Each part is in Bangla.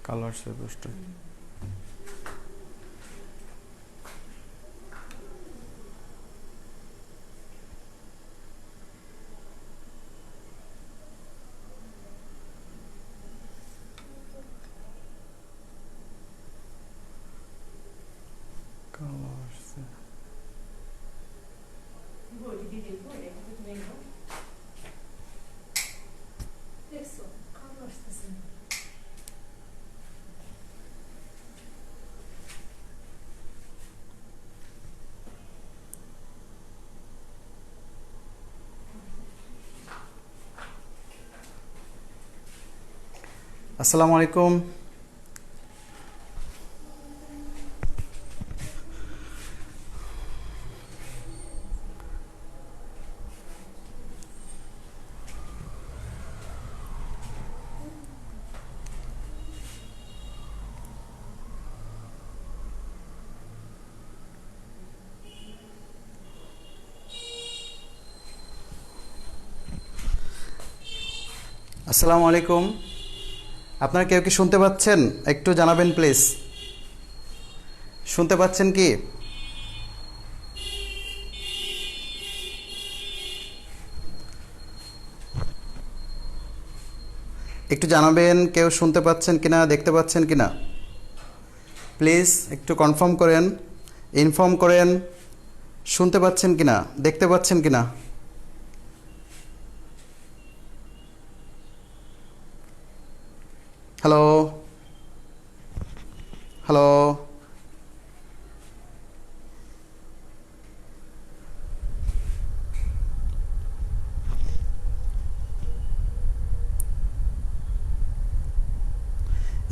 কালার সে বস্তু আসসালামু আলাইকুম। আসসালামু আলাইকুম। আপনারা কেউ কি শুনতে পাচ্ছেন? একটু জানাবেন প্লিজ। শুনতে পাচ্ছেন কি? একটু জানাবেন কেউ শুনতে পাচ্ছেন কিনা, দেখতে পাচ্ছেন কিনা। প্লিজ একটু কনফার্ম করেন, ইনফর্ম করেন শুনতে পাচ্ছেন কিনা, দেখতে পাচ্ছেন কিনা। Hello hello.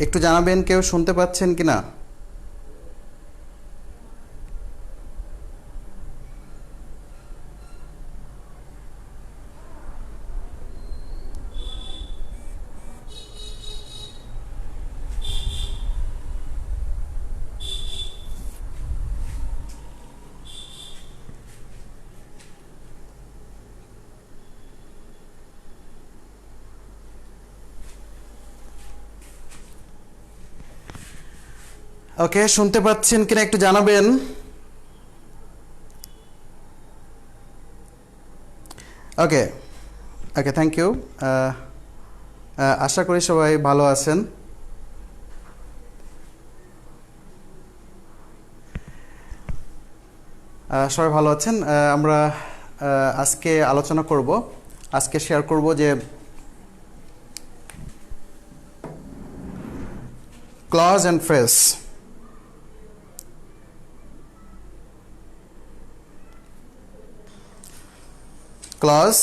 একটু জানাবেন কেউ শুনতে পাচ্ছেন কিনা। ওকে, শুনতে পাচ্ছেন কিনা একটু জানাবেন। ওকে ওকে, থ্যাংক ইউ। আশা করি সবাই ভালো আছেন। সবাই ভালো আছেন। আমরা আজকে আলোচনা করব, আজকে শেয়ার করব যে clause and phrase. Clause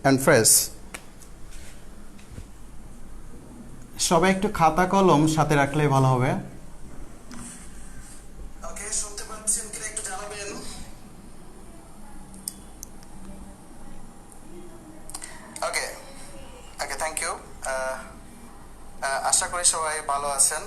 and phrase. সবাই একটু খাতা কলম সাথে রাখলেই ভালো হবে। ওকে, শুনতে পাচ্ছেন কিনা একটু জানাবেন। ওকে ওকে, থ্যাংক ইউ। আশা করি সবাই ভালো আছেন।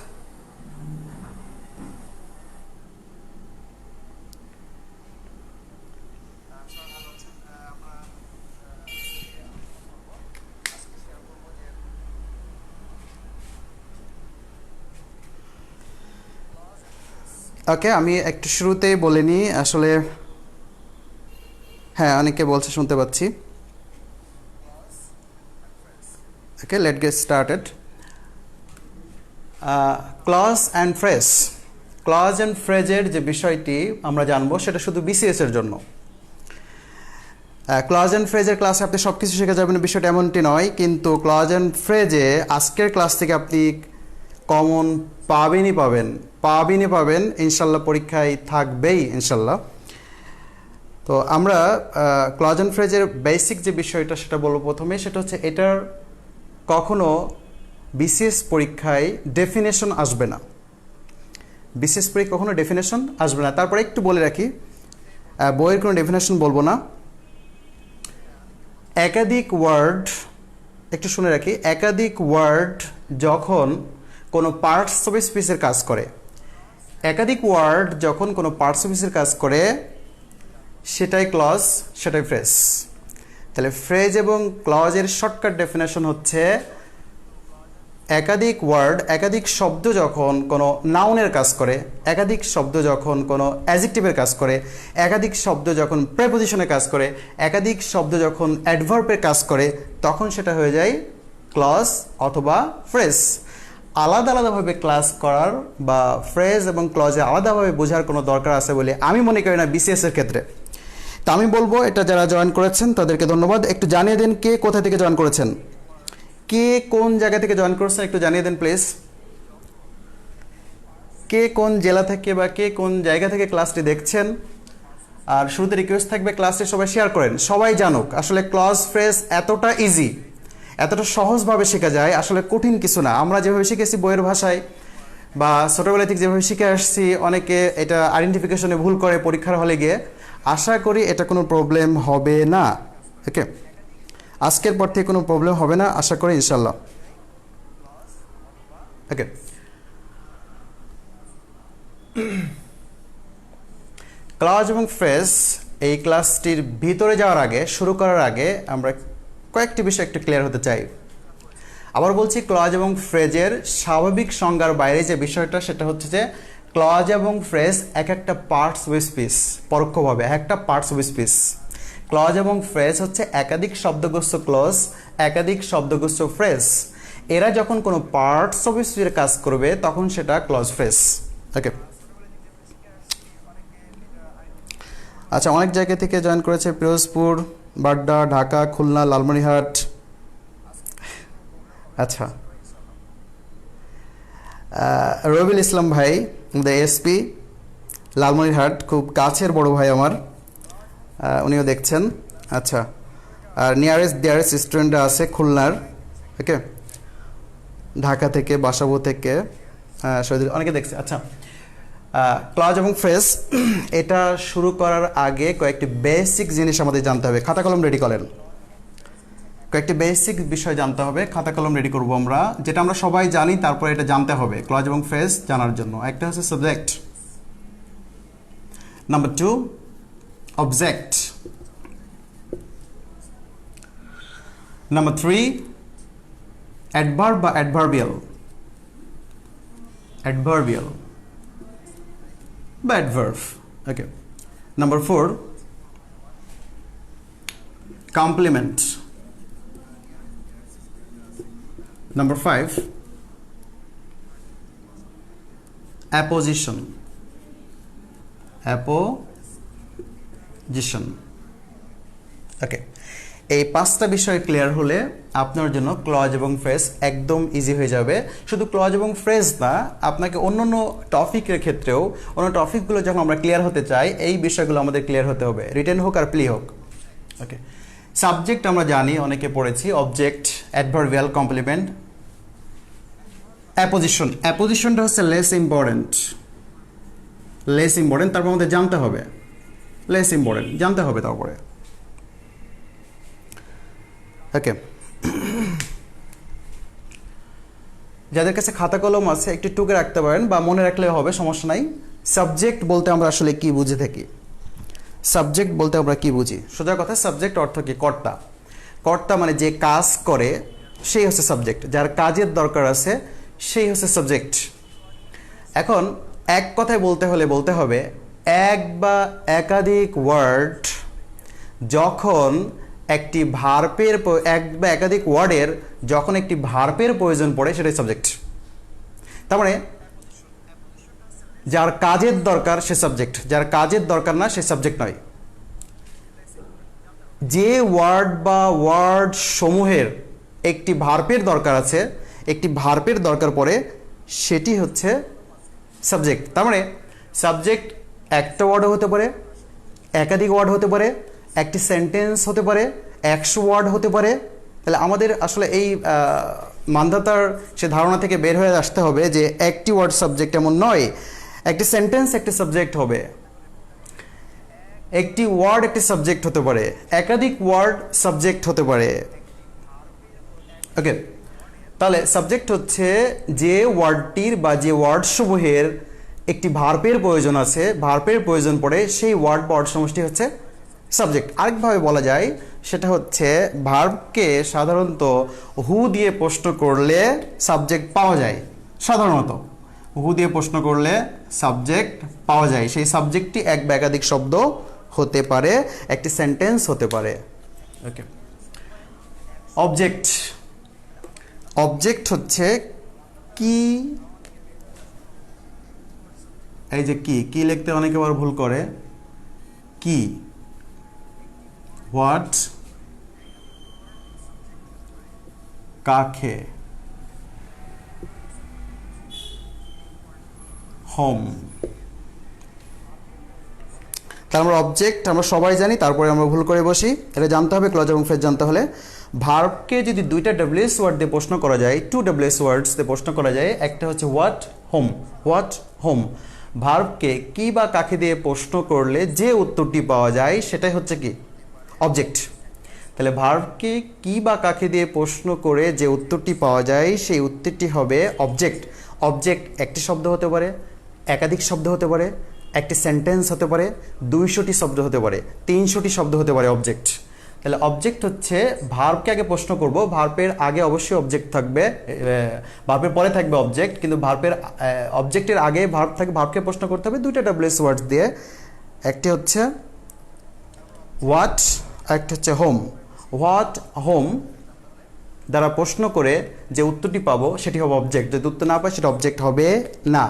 ওকে, আমি একটু শুরুতেই বলে নিই আসলে। হ্যাঁ, অনেকে বলছে শুনতে পাচ্ছি। Okay, let get started. Clause and phrase. Clause and ফ্রেজের যে বিষয়টি আমরা জানবো সেটা শুধু বিসিএস এর জন্য। ক্লজ অ্যান্ড ফ্রেজের ক্লাসে আপনি সব কিছু শিখে যাবেন বিষয়টা এমনটি নয়, কিন্তু ক্লজ অ্যান্ড ফ্রেজে আজকের ক্লাস থেকে আপনি কমন পাবেন ইনশাল্লাহ, পরীক্ষায় থাকবেই ইনশাল্লাহ। তো আমরা ক্লজ অ্যান্ড ফ্রেজের বেসিক যে বিষয়টা সেটা বলবো প্রথমে। সেটা হচ্ছে এটার কখনো বিসিএস পরীক্ষায় ডেফিনেশন আসবে না। বিসিএস পরীক্ষা কখনো ডেফিনেশন আসবে না। তারপরে একটু বলে রাখি, বইয়ের কোনো ডেফিনেশন বলবো না। একাধিক ওয়ার্ড, একটু শুনে রাখি, একাধিক ওয়ার্ড যখন কোনো পার্টস অফ স্পিচের কাজ করে, একাধিক ওয়ার্ড যখন কোনো পার্টস অফ স্পিচের কাজ করে সেটাই ক্লজ, সেটাই ফ্রেজ। তাহলে ফ্রেজ এবং ক্লজের শর্টকাট ডেফিনেশন হচ্ছে একাধিক ওয়ার্ড, একাধিক শব্দ যখন কোনো নাউনের কাজ করে, একাধিক শব্দ যখন কোনো অ্যাডজেক্টিভের কাজ করে, একাধিক শব্দ যখন প্রেপোজিশনের কাজ করে, একাধিক শব্দ যখন অ্যাডভার্বের কাজ করে, তখন সেটা হয়ে যায় ক্লজ অথবা ফ্রেজ। আলাদা আলাদাভাবে ক্লাস করার বা ফ্রেজ এবং ক্লজে আলাদাভাবে বোঝার কোনো দরকার আছে বলে আমি মনে করি না বিসিএস এর ক্ষেত্রে। তা আমি বলবো এটা যারা জয়েন করেছেন তাদেরকে ধন্যবাদ। একটু জানিয়ে দেন কে কোথা থেকে জয়েন করেছেন, কে কোন জায়গা থেকে জয়েন করেছেন একটু জানিয়ে দেন প্লিজ। কে কোন জেলা থেকে বা কে কোন জায়গা থেকে ক্লাসটি দেখছেন। আর শুরুতে রিকোয়েস্ট থাকবে ক্লাসটি সবাই শেয়ার করেন, সবাই জানুক আসলে ক্লজ ফ্রেজ এতটা ইজি, এতটা সহজভাবে শেখা যায়, আসলে কঠিন কিছু না। আমরা যেভাবে শিখেছি বইয়ের ভাষায় বা ছোটোবেলা থেকে যেভাবে শিখে আসছি, অনেকে এটা আইডেন্টিফিকেশনে ভুল করে পরীক্ষার হলে গিয়ে। আশা করি এটা কোনো প্রবলেম হবে না। ওকে, আজকের পর থেকে কোনো প্রবলেম হবে না আশা করি ইনশাল্লাহ। ওকে, ক্লজ এবং ফ্রেজ এই ক্লাসটির ভিতরে যাওয়ার আগে, শুরু করার আগে আমরা কয়েকটি বিষয় একটু ক্লিয়ার হতে চাই। আবার বলছি, ক্লজ এবং ফ্রেজের স্বাভাবিক সংজ্ঞার বাইরে যে বিষয়টা সেটা হচ্ছে যে ক্লজ এবং ফ্রেজ এক একটা পার্টস অফ স্পিচ, পরোক্ষভাবে এক একটা পার্টস অফ স্পিচ। ক্লজ এবং ফ্রেজ হচ্ছে একাধিক শব্দগোষ্ঠ ক্লজ, একাধিক শব্দগোষ্ঠ ফ্রেজ। এরা যখন কোনো পার্টস অফ স্পিচের কাজ করবে তখন সেটা ক্লজ ফ্রেজ। ওকে, আচ্ছা, অনেক জায়গা থেকে জয়েন করেছে, পিরোজপুর, বাড্ডা, ঢাকা, খুলনা, লালমনিরহাট। আচ্ছা, রবিউল ইসলাম ভাই দ্য এসপি লালমনিরহাট, খুব কাছের বড় ভাই আমার, উনিও দেখছেন। আচ্ছা, আর ডিয়ারেস্ট স্টুডেন্টরা আছে খুলনার। ওকে, ঢাকা থেকে, বাসাবো থেকে, অনেকে দেখছে। আচ্ছা, ক্লজ এবং ফ্রেজ এটা শুরু করার আগে কয়েকটি বেসিক জিনিস আমাদের জানতে হবে। খাতা কলম রেডি করেন, কয়েকটি বেসিক বিষয় জানতে হবে। খাতা কলম রেডি করব আমরা, যেটা আমরা সবাই জানি, তারপরে এটা জানতে হবে ক্লজ এবং ফ্রেজ জানার জন্য। একটা হচ্ছে subject, number 2 object, number 3 adverb বা অ্যাডভার্বিয়াল, অ্যাডভার্বিয়াল বা adverb. Okay, number 4 complement, number 5 apposition, apposition. Okay, এই 5টা বিষয় ক্লিয়ার হলে আপনার জন্য ক্লজ এবং ফ্রেজ একদম ইজি হয়ে যাবে। শুধু ক্লজ এবং ফ্রেজ না, আপনাকে অন্য অন্য টপিকের ক্ষেত্রেও, অন্য টপিকগুলো যখন আমরা ক্লিয়ার হতে চাই, এই বিষয়গুলো আমাদের ক্লিয়ার হতে হবে, রিটেন হোক আর প্লি হোক। ওকে, সাবজেক্ট আমরা জানি, অনেকে পড়েছি, অবজেক্ট, অ্যাডভার্বিয়াল, কমপ্লিমেন্ট, অ্যাপোজিশন। অ্যাপোজিশনটা হচ্ছে লেস ইম্পর্টেন্ট, লেস ইম্পর্টেন্ট, তারপর আমাদের জানতে হবে, লেস ইম্পর্টেন্ট জানতে হবে তারপরে। ওকে, যাদের কাছে খাতা কলম আছে একটু টুকে রাখতে পারেন বা মনে রাখলেও হবে, সমস্যা নাই। সাবজেক্ট বলতে আমরা আসলে কি বুঝে থাকি? সাবজেক্ট বলতে আমরা কি বুঝি? সোজা কথা, সাবজেক্ট অর্থ কি? কর্তা। কর্তা মানে যে কাজ করে সেই হচ্ছে সাবজেক্ট, যার কাজের দরকার আছে সেই হচ্ছে সাবজেক্ট। এখন এক কথায় বলতে হলে বলতে হবে, এক বা একাধিক ওয়ার্ড যখন একটি ভার্বের, এক বা একাধিক ওয়ার্ডের যখন একটি ভার্বের প্রয়োজন পড়ে সেটাই সাবজেক্ট। তার মানে যার কাজের দরকার সে সাবজেক্ট, যার কাজের দরকার না সে সাবজেক্ট নয়। যে ওয়ার্ড বা ওয়ার্ড সমূহের একটি ভার্বের দরকার আছে, একটি ভার্বের দরকার পড়ে, সেটি হচ্ছে সাবজেক্ট। তার মানে সাবজেক্ট একটা ওয়ার্ডও হতে পারে, একাধিক ওয়ার্ড হতে পারে, একটি সেন্টেন্স হতে পারে, 100 ওয়ার্ড হতে পারে। তাহলে আমাদের আসলে এই মানধাতার সে ধারণা থেকে বের হয়ে আসতে হবে যে একটি ওয়ার্ড সাবজেক্ট এমন নয়, একটি সেন্টেন্স একটি সাবজেক্ট হবে, একটি ওয়ার্ড একটি সাবজেক্ট হতে পারে, একাধিক ওয়ার্ড সাবজেক্ট হতে পারে। ওকে, তাহলে সাবজেক্ট হচ্ছে যে ওয়ার্ডটির বা যে ওয়ার্ড সমূহের একটি ভার্বের প্রয়োজন আছে, ভার্বের প্রয়োজন পড়ে, সেই ওয়ার্ড বা ওয়ার্ড সমষ্টি হচ্ছে সাবজেক্ট। আরেকভাবে বলা যায় সেটা হচ্ছে ভার্বকে সাধারণত হু দিয়ে প্রশ্ন করলে সাবজেক্ট পাওয়া যায়। সাধারণত হু দিয়ে প্রশ্ন করলে সাবজেক্ট পাওয়া যায়। সেই সাবজেক্টটি এক বা একাধিক শব্দ হতে পারে, একটি সেন্টেন্স হতে পারে। ওকে, অবজেক্ট। অবজেক্ট হচ্ছে কি, এই যে কি লিখতে অনেকে আবার ভুল করে। কি, হোয়াট, কাকে, হোম। তার আমরা অবজেক্ট আমরা সবাই জানি, তারপরে আমরা ভুল করে বসি। এটা জানতে হবে, ক্লজ এবং ফ্রেজ জানতে হলে। ভার্বকে যদি দুইটা ডব্লিউএস ওয়ার্ড দিয়ে প্রশ্ন করা যায়, টু ডব্লিউএস ওয়ার্ডস দিয়ে প্রশ্ন করা যায়, একটা হচ্ছে হোয়াট, হোম। What, whom. ভার্বকে কি বা কাকে দিয়ে প্রশ্ন করলে যে উত্তরটি পাওয়া যায় সেটাই হচ্ছে কি, অবজেক্ট। তাহলে ভার্বকে কি বা কাকে দিয়ে প্রশ্ন করে যে উত্তরটি পাওয়া যায় সেই উত্তরটি হবে অবজেক্ট। অবজেক্ট একটি শব্দ হতে পারে, একাধিক শব্দ হতে পারে, একটি সেন্টেন্স হতে পারে, 200টি শব্দ হতে পারে, 300টি শব্দ হতে পারে অবজেক্ট। তাহলে অবজেক্ট হচ্ছে ভার্বকে আগে প্রশ্ন করব, ভার্বের আগে অবশ্যই অবজেক্ট থাকবে, ভার্বের পরে থাকবে অবজেক্ট, কিন্তু ভার্বের অবজেক্টের আগে ভার্ব থাকে, ভার্বকে প্রশ্ন করতে হবে দুইটা ডব্লিউএস ওয়ার্ডস দিয়ে। একটি হচ্ছে হোয়াট, একটা হচ্ছে হোম। হোয়াট, হোম দ্বারা প্রশ্ন করে যে উত্তরটি পাবো সেটি হবে অবজেক্ট। যদি উত্তর না পাই সেটা অবজেক্ট হবে না।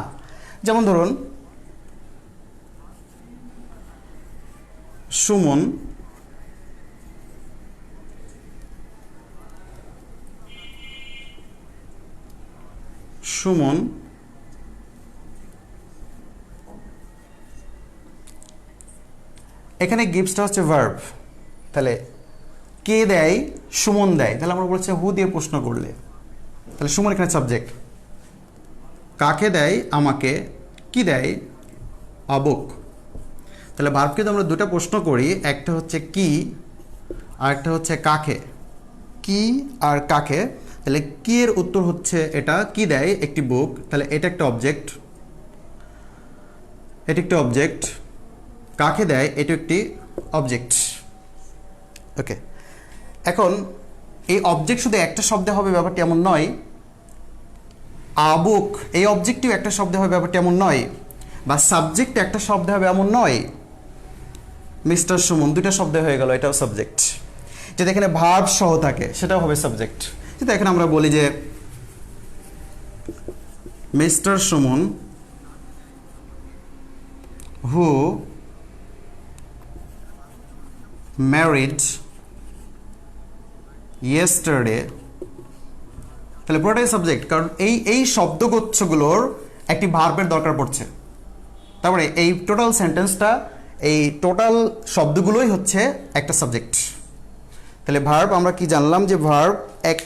যেমন ধরুন, সুমন সুমন এখানে গিভসটা হচ্ছে ভার্ব। তাহলে কে দেয়, সুমন দেয়। তাহলে আমরা বলছি হু দিয়ে প্রশ্ন করলে, তাহলে সুমন এখানে সাবজেক্ট। কাকে দেয়, আমাকে। কি দেয়, আবুক। তাহলে ভার্বকে তো আমরা দুটো প্রশ্ন করি, একটা হচ্ছে কি আর একটা হচ্ছে কাকে। কি আর কাকে। তাহলে কি এর উত্তর হচ্ছে এটা, কি দেয় একটি বুক, তাহলে এটা একটা অবজেক্ট, এটা একটা অবজেক্ট। কাকে দেয় এটা একটি অবজেক্ট। ওকে, এখন এই অবজেক্ট শুধু একটা শব্দে হবে ব্যাপারটি এমন নয়। আবুক এই অবজেক্টিভ একটা শব্দে হবে ব্যাপারটি এমন নয়, বা সাবজেক্ট একটা শব্দে হবে এমন নয়। মিস্টার সুমন দুইটা শব্দে হয়ে গেল, এটাও সাবজেক্ট। যদি এখানে ভার্ব সহ থাকে সেটাও হবে সাবজেক্ট। যদি এখানে আমরা বলি যে মিস্টার সুমন হু ম্যারিড ইয়েস্টারডে, তাহলে পুরোটাই সাবজেক্ট, কারণ এই শব্দগুচ্ছগুলোর একটি ভার্বের দরকার পড়ছে। তারপরে এই টোটাল সেন্টেন্সটা, এই টোটাল শব্দগুলোই হচ্ছে একটা সাবজেক্ট। তাহলে ভার্ব আমরা কি জানলাম যে ভার্ব এক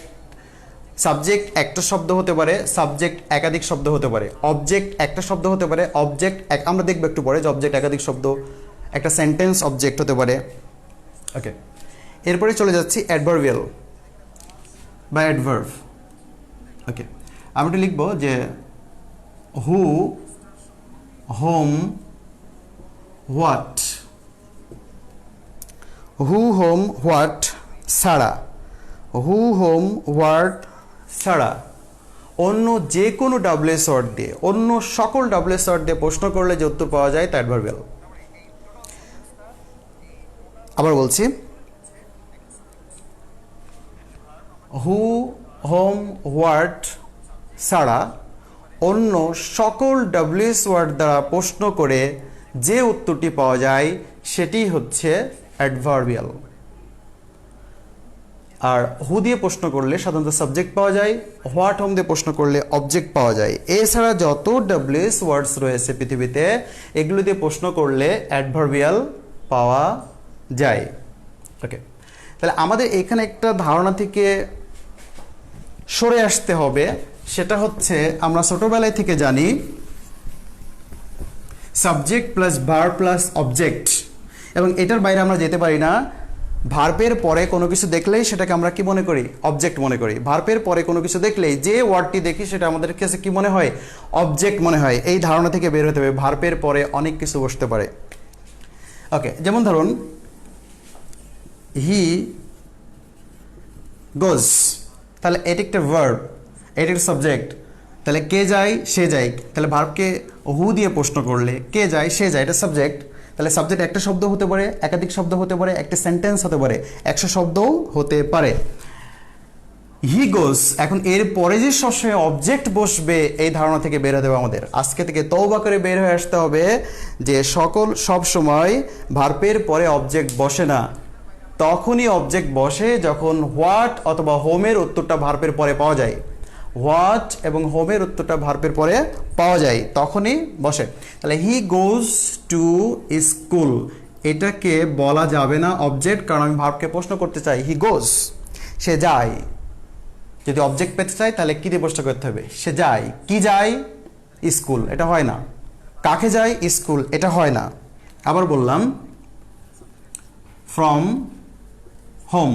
সাবজেক্ট একটা শব্দ হতে পারে, সাবজেক্ট একাধিক শব্দ হতে পারে, অবজেক্ট একটা শব্দ হতে পারে, অবজেক্ট আমরা দেখবো একটু পরে যে অবজেক্ট একাধিক শব্দ, একটা সেন্টেন্স অবজেক্ট হতে পারে। ওকে, এরপরে চলে যাচ্ছি অ্যাডভার্বিয়াল বা অ্যাডভার্ব। ওকে, আমি একটু লিখবো যে who, whom, what. Who, whom, what ছাড়া, হু, হোম, হোয়াট ছাড়া অন্য যে কোনো ডাব্লিউএস ওয়ার্ড দিয়ে, অন্য সকল ডাব্লিউএস ওয়ার্ড দিয়ে প্রশ্ন করলে যে উত্তর পাওয়া যায় তা অ্যাডভার্বিয়াল। আবার বলছি, হু, হোম, হোয়াট ছাড়া অন্য সকল ডাব্লিউএস ওয়ার্ড দ্বারা প্রশ্ন করে যে উত্তরটি পাওয়া যায় সেটি হচ্ছে অ্যাডভার্বিয়াল। আর হু দিয়ে প্রশ্ন করলে সাধারণত সাবজেক্ট পাওয়া যায়, হোয়াট, হোম দিয়ে প্রশ্ন করলে অবজেক্ট পাওয়া যায়। এছাড়া যত ডাব্লিউএস ওয়ার্ডস রয়েছে পৃথিবীতে এগুলো দিয়ে প্রশ্ন করলে অ্যাডভার্বিয়াল পাওয়া যায়। ওকে, তাহলে আমাদের এখানে একটা ধারণা থেকে সরে আসতে হবে, সেটা হচ্ছে আমরা ছোটবেলায় থেকে জানি subject plus verb plus object, এবং এটার বাইরে আমরা যেতে পারি না। ভার্বের পরে কোনো কিছু দেখলেই সেটাকে আমরা কি মনে করি, অবজেক্ট মনে করি। ভার্বের পরে কোনো কিছু দেখলেই যে ওয়ার্ডটি দেখি সেটা আমাদের কাছে কি মনে হয়, অবজেক্ট মনে হয়। এই ধারণা থেকে বের হতে হবে, ভার্বের পরে অনেক কিছু বসতে পারে। ওকে, যেমন ধরুন হি গোজ, তাহলে এটি একটা ভার্ব, এটি একটা সাবজেক্ট। তাহলে কে যায় সে যায়, তাহলে ভার্বকে হু দিয়ে প্রশ্ন করলে কে যায় সে যায়, এটা সাবজেক্ট। তাহলে সাবজেক্ট একটা শব্দ হতে পারে, একাধিক শব্দ হতে পারে, একটা সেন্টেন্স হতে পারে, 100 শব্দও হতে পারে। হি গোজ, এখন এর পরে যে সবসময় অবজেক্ট বসবে এই ধারণা থেকে বের হতে হবে আমাদের। আজকে থেকে তওবা করে বের হয়ে আসতে হবে যে সব সময় ভার্বের পরে অবজেক্ট বসে না। তখনই অবজেক্ট বসে যখন হোয়াট অথবা হোমের উত্তরটা ভার্বের পরে পাওয়া যায়। হোয়াট এবং হোমের উত্তরটা ভার্বের পরে পাওয়া যায় তখনই বসে। তাহলে হি গোজ টু স্কুল, এটাকে বলা যাবে না অবজেক্ট, কারণ আমি ভার্বকে প্রশ্ন করতে চাই। হি গোজ, সে যায়। যদি অবজেক্ট পেতে চাই তাহলে কি দিয়ে প্রশ্ন করতে হবে? সে যায়। কি যায়? স্কুল, এটা হয় না। কাকে যায়? স্কুল, এটা হয় না। আবার বললাম ফ্রম হোম,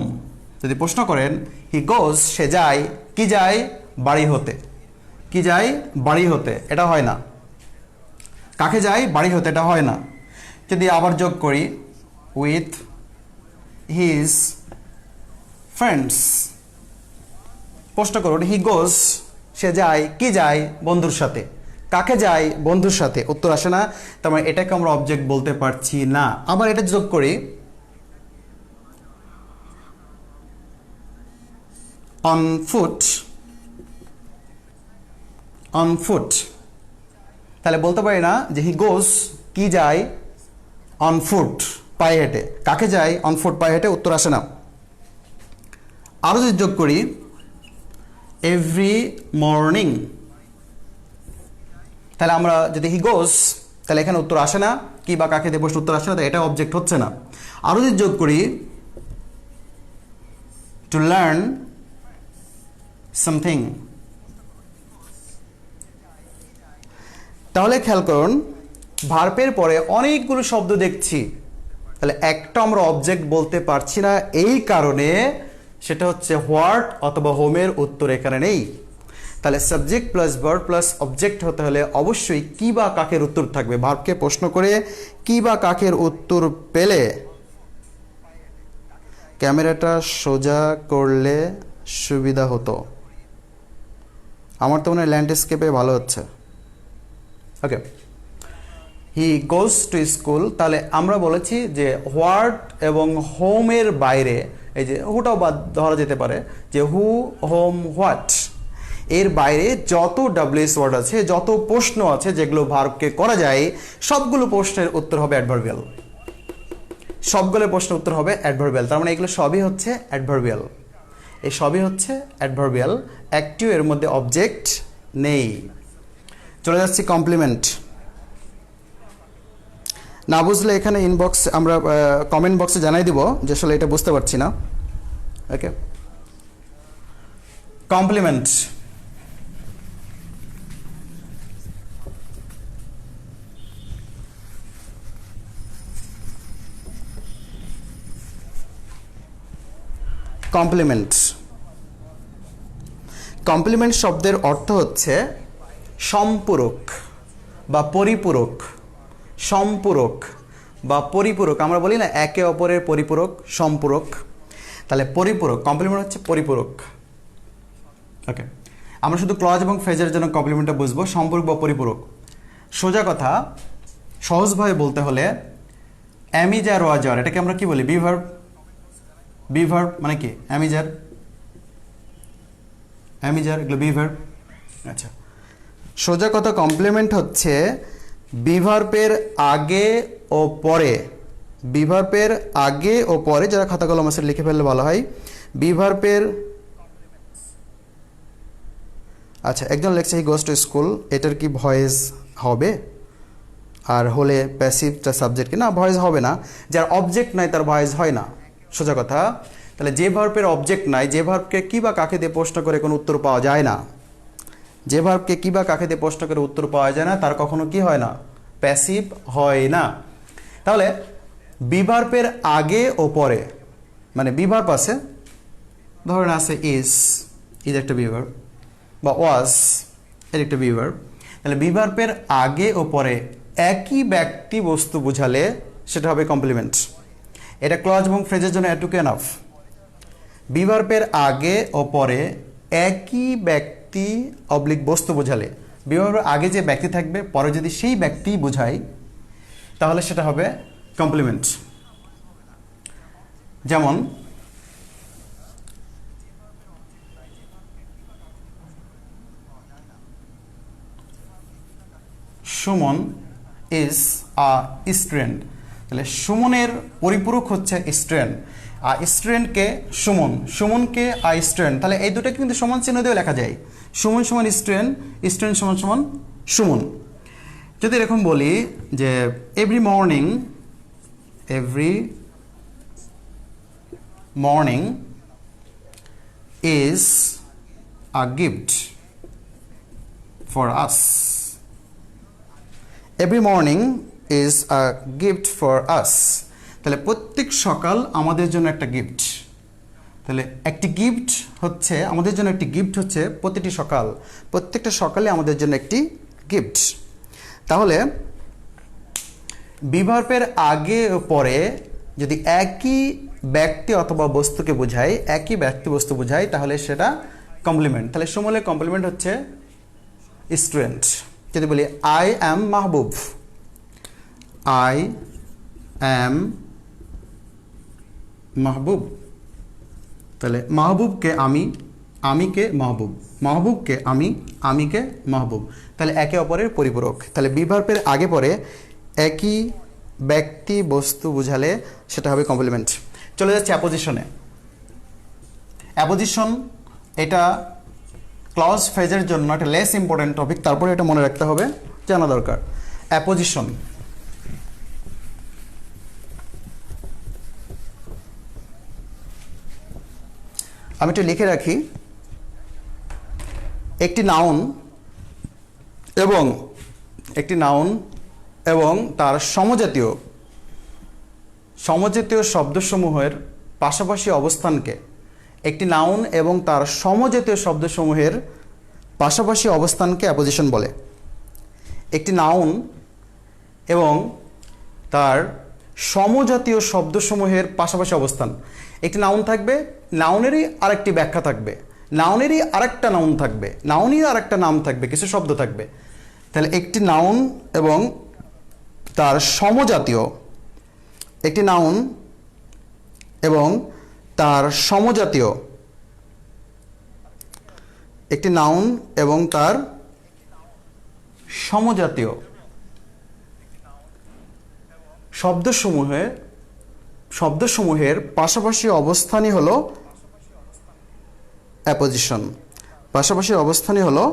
যদি প্রশ্ন করেন হি গোজ, সে যায়। কি যায়? বাড়ি হতে। কি যায়? বাড়ি হতে, এটা হয় না। কাকে যায়? বাড়ি হতে, এটা হয় না। যদি আবার যোগ করি উইথ হিজ ফ্রেন্ডস, প্রশ্ন করুন হি গোজ, সে যায়। কি যায়? বন্ধুর সাথে। কাকে যায়? বন্ধুর সাথে, উত্তর আসে না। তার মানে এটাকে আমরা অবজেক্ট বলতে পারছি না। আবার এটা যোগ করি অন ফুট, অন ফুট, তাহলে বলতে পারি না যে হি গোজ, কি যায়? অন ফুট, পায়ে হেঁটে। কাকে যায়? অন ফুট, পায়ে হেঁটে, উত্তর আসে না। আরও যদি যোগ করি এভরি মর্নিং, তাহলে আমরা যদি হি গোজ, তাহলে এখানে উত্তর আসে না। কি বা কাকে দিয়ে প্রশ্ন উত্তর আসে না, তাই এটা অবজেক্ট হচ্ছে না। আরও যদি যোগ করি টু লার্ন সামথিং, তাহলে খেয়াল করুন ভার্বের পরে অনেকগুলো শব্দ দেখছি, তাহলে একটা আমরা অবজেক্ট বলতে পারছি না। এই কারণে সেটা হচ্ছে হোয়াট অথবা হোমের উত্তর এখানে নেই। তাহলে subject plus verb plus object হতে হলে অবশ্যই কি বা কাকের উত্তর থাকবে। ভার্বকে প্রশ্ন করে কি বা কাকের উত্তর পেলে ক্যামেরাটা সোজা করলে সুবিধা হতো। আমার তো মনে হয় ল্যান্ডস্কেপে ভালো হচ্ছে। ওকে, হি গোজ টু স্কুল, তাহলে আমরা বলেছি যে হোয়াট এবং হোমের বাইরে, এই যে হুটাও বাদ ধরা যেতে পারে, যে হু, হোম, হোয়াট, এর বাইরে যত ডাব্লিউএস ওয়ার্ড আছে, যত প্রশ্ন আছে যেগুলো ভার্বকে করা যায়, সবগুলো প্রশ্নের উত্তর হবে অ্যাডভার্বিয়াল। সবগুলো প্রশ্নের উত্তর হবে অ্যাডভার্বিয়াল। তার মানে এগুলো সবই হচ্ছে অ্যাডভার্বিয়াল। এই সবই হচ্ছে অ্যাডভার্বিয়াল। অ্যাক্টিভ, এর মধ্যে অবজেক্ট নেই। চলে যাচ্ছি কমপ্লিমেন্ট। না বুঝলে এখানে ইনবক্স, আমরা কমেন্ট বক্সে জানাই দিব যে আসলে এটা বুঝতে পারছি না। ওকে, কমপ্লিমেন্ট। কমপ্লিমেন্ট, কমপ্লিমেন্ট শব্দের অর্থ হচ্ছে সম্পূরক বা পরিপূরক। সম্পূরক বা পরিপূরক, আমরা বলি না একে অপরের পরিপূরক, সম্পূরক। তাহলে পরিপূরক, কমপ্লিমেন্ট হচ্ছে পরিপূরক। ওকে, আমরা শুধু ক্লজ এবং ফ্রেজের জন্য কমপ্লিমেন্টটা বুঝবো, সম্পূরক বা পরিপূরক। সোজা কথা, সহজভাবে বলতে হলে অ্যামিজার ওয়াজার, এটাকে আমরা কি বলি? বিভার্ব। বিভার্ব মানে কি? অ্যামিজার, অ্যামিজার, এগুলো বিভার্ব। আচ্ছা, সোজা কথা কমপ্লিমেন্ট হচ্ছে বিভার্বের আগে ও পরে, বিভার্বের আগে ও পরে, যারা খাতা কলম আছে লিখে ফেললে ভালো হয়। বিভার্বের, আচ্ছা একজন লেখছে হি গোজ টু স্কুল, এটার কি ভয়েস হবে? আর হলে প্যাসিভটা সাবজেক্ট, না ভয়েস হবে না। যার অবজেক্ট নাই তার ভয়েস হয় না, সোজা কথা। তাহলে যে ভার্বের অবজেক্ট নাই, যে ভার্বকে কি বা কাকে দিয়ে প্রশ্ন করে কোনো উত্তর পাওয়া যায় না, যে ভার্বকে কি বা কাকে দিয়ে প্রশ্ন করে উত্তর পাওয়া যায় না, তার কখনো কি হয় না? প্যাসিভ হয় না। তাহলে বিভার্বের আগে ও পরে, মানে বিভার্ব আছে, ধরেন আছে ইজ, ইজ একটা বিভার্ব, বা ওয়াজ, এর একটা বিভার্ব। তাহলে বিভার্বের আগে ও পরে একই ব্যক্তি বস্তু বোঝালে সেটা হবে কমপ্লিমেন্ট। এটা ক্লজ এবং ফ্রেজের জন্য এটুকু এনাফ। বি ভার্বের আগে ও পরে একই ব্যক্তি অবলিক বস্তু বোঝালে, বি ভার্বের আগে যে ব্যক্তি থাকবে পরে যদি সেই ব্যক্তি বোঝায় তাহলে সেটা হবে কমপ্লিমেন্ট। যেমন সুমন ইজ আ স্টুডেন্ট, তাহলে সুমনের পরিপূরক হচ্ছে স্টুডেন্ট, আর স্টুডেন্টকে সুমন, সুমনকে আ স্টুডেন্ট, তাহলে এই দুটোকে কিন্তু সমান চিহ্ন দিয়েও লেখা যায়, সুমন সমান স্টুডেন্ট, স্টুডেন্ট সমান সমান সুমন। যদি এরকম বলি যে every morning is a gift for us, every morning is a gift for us, তাহলে প্রত্যেক সকাল আমাদের জন্য একটা গিফট। তাহলে একটি গিফট হচ্ছে আমাদের জন্য, একটি গিফট হচ্ছে প্রতিটি সকাল, প্রত্যেকটা সকালে আমাদের জন্য একটি গিফট। তাহলে বি ভার্বের আগে ও পরে যদি একই ব্যক্তি অথবা বস্তুকে বোঝায়, একই ব্যক্তি বস্তু বোঝায় তাহলে সেটা কমপ্লিমেন্ট। তাহলে সুমনের কমপ্লিমেন্ট হচ্ছে স্টুডেন্ট। যদি বলি I am Mahbub, I am মাহবুব, তাহলে মাহবুবকে আমি, আমিকে মাহবুব, মাহবুবকে আমি, আমিকে মাহবুব, তাহলে একে অপরের পরিপূরক। তাহলে বি ভার্বের আগে পরে একই ব্যক্তি বস্তু বুঝালে সেটা হবে কমপ্লিমেন্ট। চলে যাচ্ছে অ্যাপোজিশনে। অ্যাপোজিশন এটা ক্লজ ফ্রেজের জন্য একটা লেস ইম্পর্টেন্ট টপিক, তারপরে এটা মনে রাখতে হবে, জানা দরকার। অ্যাপোজিশন আমি একটু লিখে রাখি, একটি নাউন এবং তার সমজাতীয় শব্দসমূহের পাশাপাশি অবস্থানকে, একটি নাউন এবং তার সমজাতীয় শব্দসমূহের পাশাপাশি অবস্থানকে অ্যাপোজিশন বলে। একটি নাউন এবং তার সমজাতীয় শব্দসমূহের পাশাপাশি অবস্থান, একটি নাউন থাকবে, নাউনেরই আরেকটি ব্যাখ্যা থাকবে, নাউনেরই আরেকটা নাউন থাকবে, নাউনেরই আরেকটা নাম থাকবে, কিছু শব্দ থাকবে। তাহলে একটি নাউন এবং তার সমজাতীয়, একটি নাউন এবং তার সমজাতীয়, একটি নাউন এবং তার সমজাতীয় শব্দসমূহের পাশাপাশি অবস্থানই হলো অ্যাপোজিশন, পাশাপাশি অবস্থানই হলো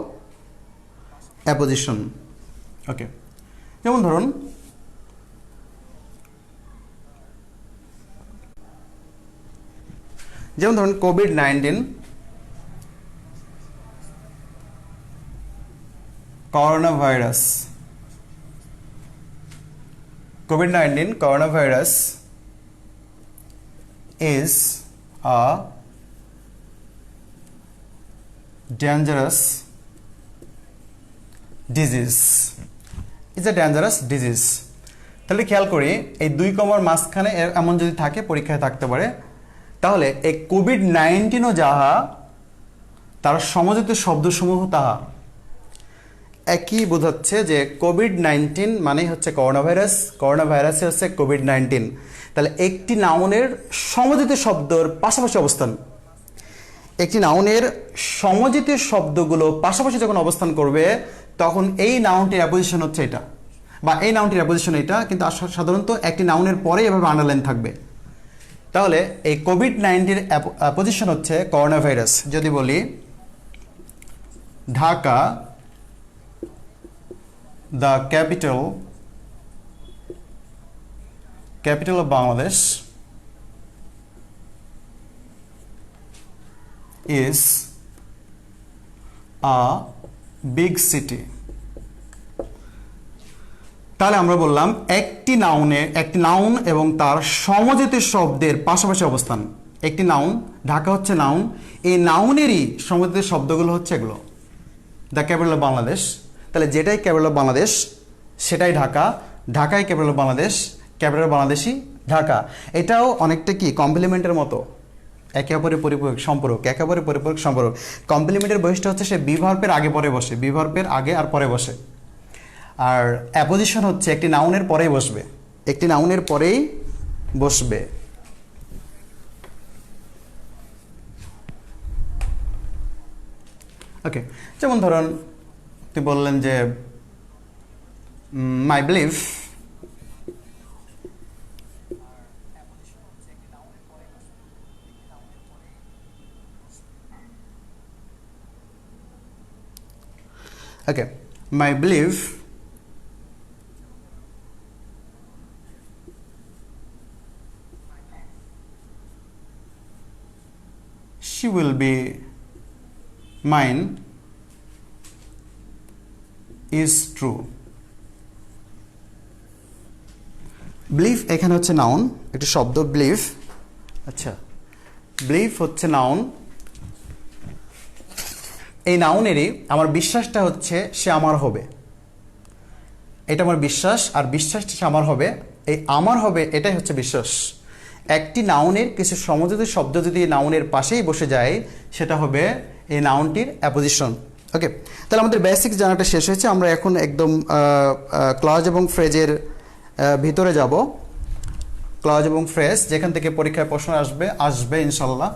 অ্যাপোজিশন। ওকে, যেমন ধরুন COVID-19 coronavirus, COVID-19 coronavirus is a dangerous disease. It's a dangerous disease. তাহলে খেয়াল করি এই দুই কমার মাঝখানে এমন যদি থাকে, পরীক্ষায় থাকতে পারে, তাহলে এই COVID-19ও যাহা তার সমজাতীয় শব্দসমূহ তাহা, একই বোঝাচ্ছে যে COVID-19 মানেই হচ্ছে করোনা ভাইরাস, করোনা ভাইরাসে হচ্ছে COVID-19। তাহলে একটি নাউনের সমজাতীয় শব্দর পাশাপাশি অবস্থান, একটি নাউনের সমজাতীয় শব্দগুলো পাশাপাশি যখন অবস্থান করবে তখন এই নাউনটির অ্যাপোজিশন হচ্ছে এটা, বা এই নাউনটির অ্যাপোজিশন এটা, কিন্তু সাধারণত একটি নাউনের পরে এভাবে আন্ডারলাইন থাকবে। তাহলে এই COVID-19 অ্যাপোজিশন হচ্ছে করোনা ভাইরাস। যদি বলি Dhaka the capital of Bangladesh is a big city. তাহলে আমরা বললাম একটি নাউন এবং তার সমজাতীয় শব্দের পাশাপাশি অবস্থান। একটি নাউন, ঢাকা হচ্ছে নাউন, এই নাউনেরই সমজাতীয় শব্দগুলো হচ্ছে এগুলো, দ্য ক্যাপিটাল অফ বাংলাদেশ। তাহলে যেটাই ক্যাপিটাল অফ বাংলাদেশ সেটাই ঢাকা, ঢাকাই capital of Bangladesh, capital of বাংলাদেশই ঢাকা, এটাও অনেকটা কি কমপ্লিমেন্টের মতো, একে অপরের পরিপূরক সম্পর্ক, একেবারে পরিপূরক সম্পর্ক। কমপ্লিমেন্টের বৈশিষ্ট্য হচ্ছে সে বিভার্বের আগে পরে বসে, বিভার্বের আগে আর পরে বসে। আর অ্যাপোজিশন হচ্ছে একটি নাউনের পরেই বসবে, একটি নাউনের পরেই বসবে। ওকে, যেমন ধরুন আপনি বললেন যে মাই believe, okay, my belief she will be mine is true. belief এখানে হচ্ছে নাউন, একটি শব্দ belief। আচ্ছা, belief হচ্ছে নাউন, এই নাউনেরই আমার বিশ্বাসটা হচ্ছে সে আমার হবে, এটা আমার বিশ্বাস, আর বিশ্বাসটা সে আমার হবে, এই আমার হবে এটাই হচ্ছে বিশ্বাস। একটি নাউনের কিছু সমযোজী শব্দ যদি নাউনের পাশেই বসে যায় সেটা হবে এই নাউনটির অ্যাপোজিশন। ওকে, তাহলে আমাদের বেসিক্স জানাটা শেষ হয়েছে। আমরা এখন একদম ক্লজ এবং ফ্রেজের ভিতরে যাব। ক্লজ এবং ফ্রেজ যেখান থেকে পরীক্ষায় প্রশ্ন আসবে ইনশাল্লাহ।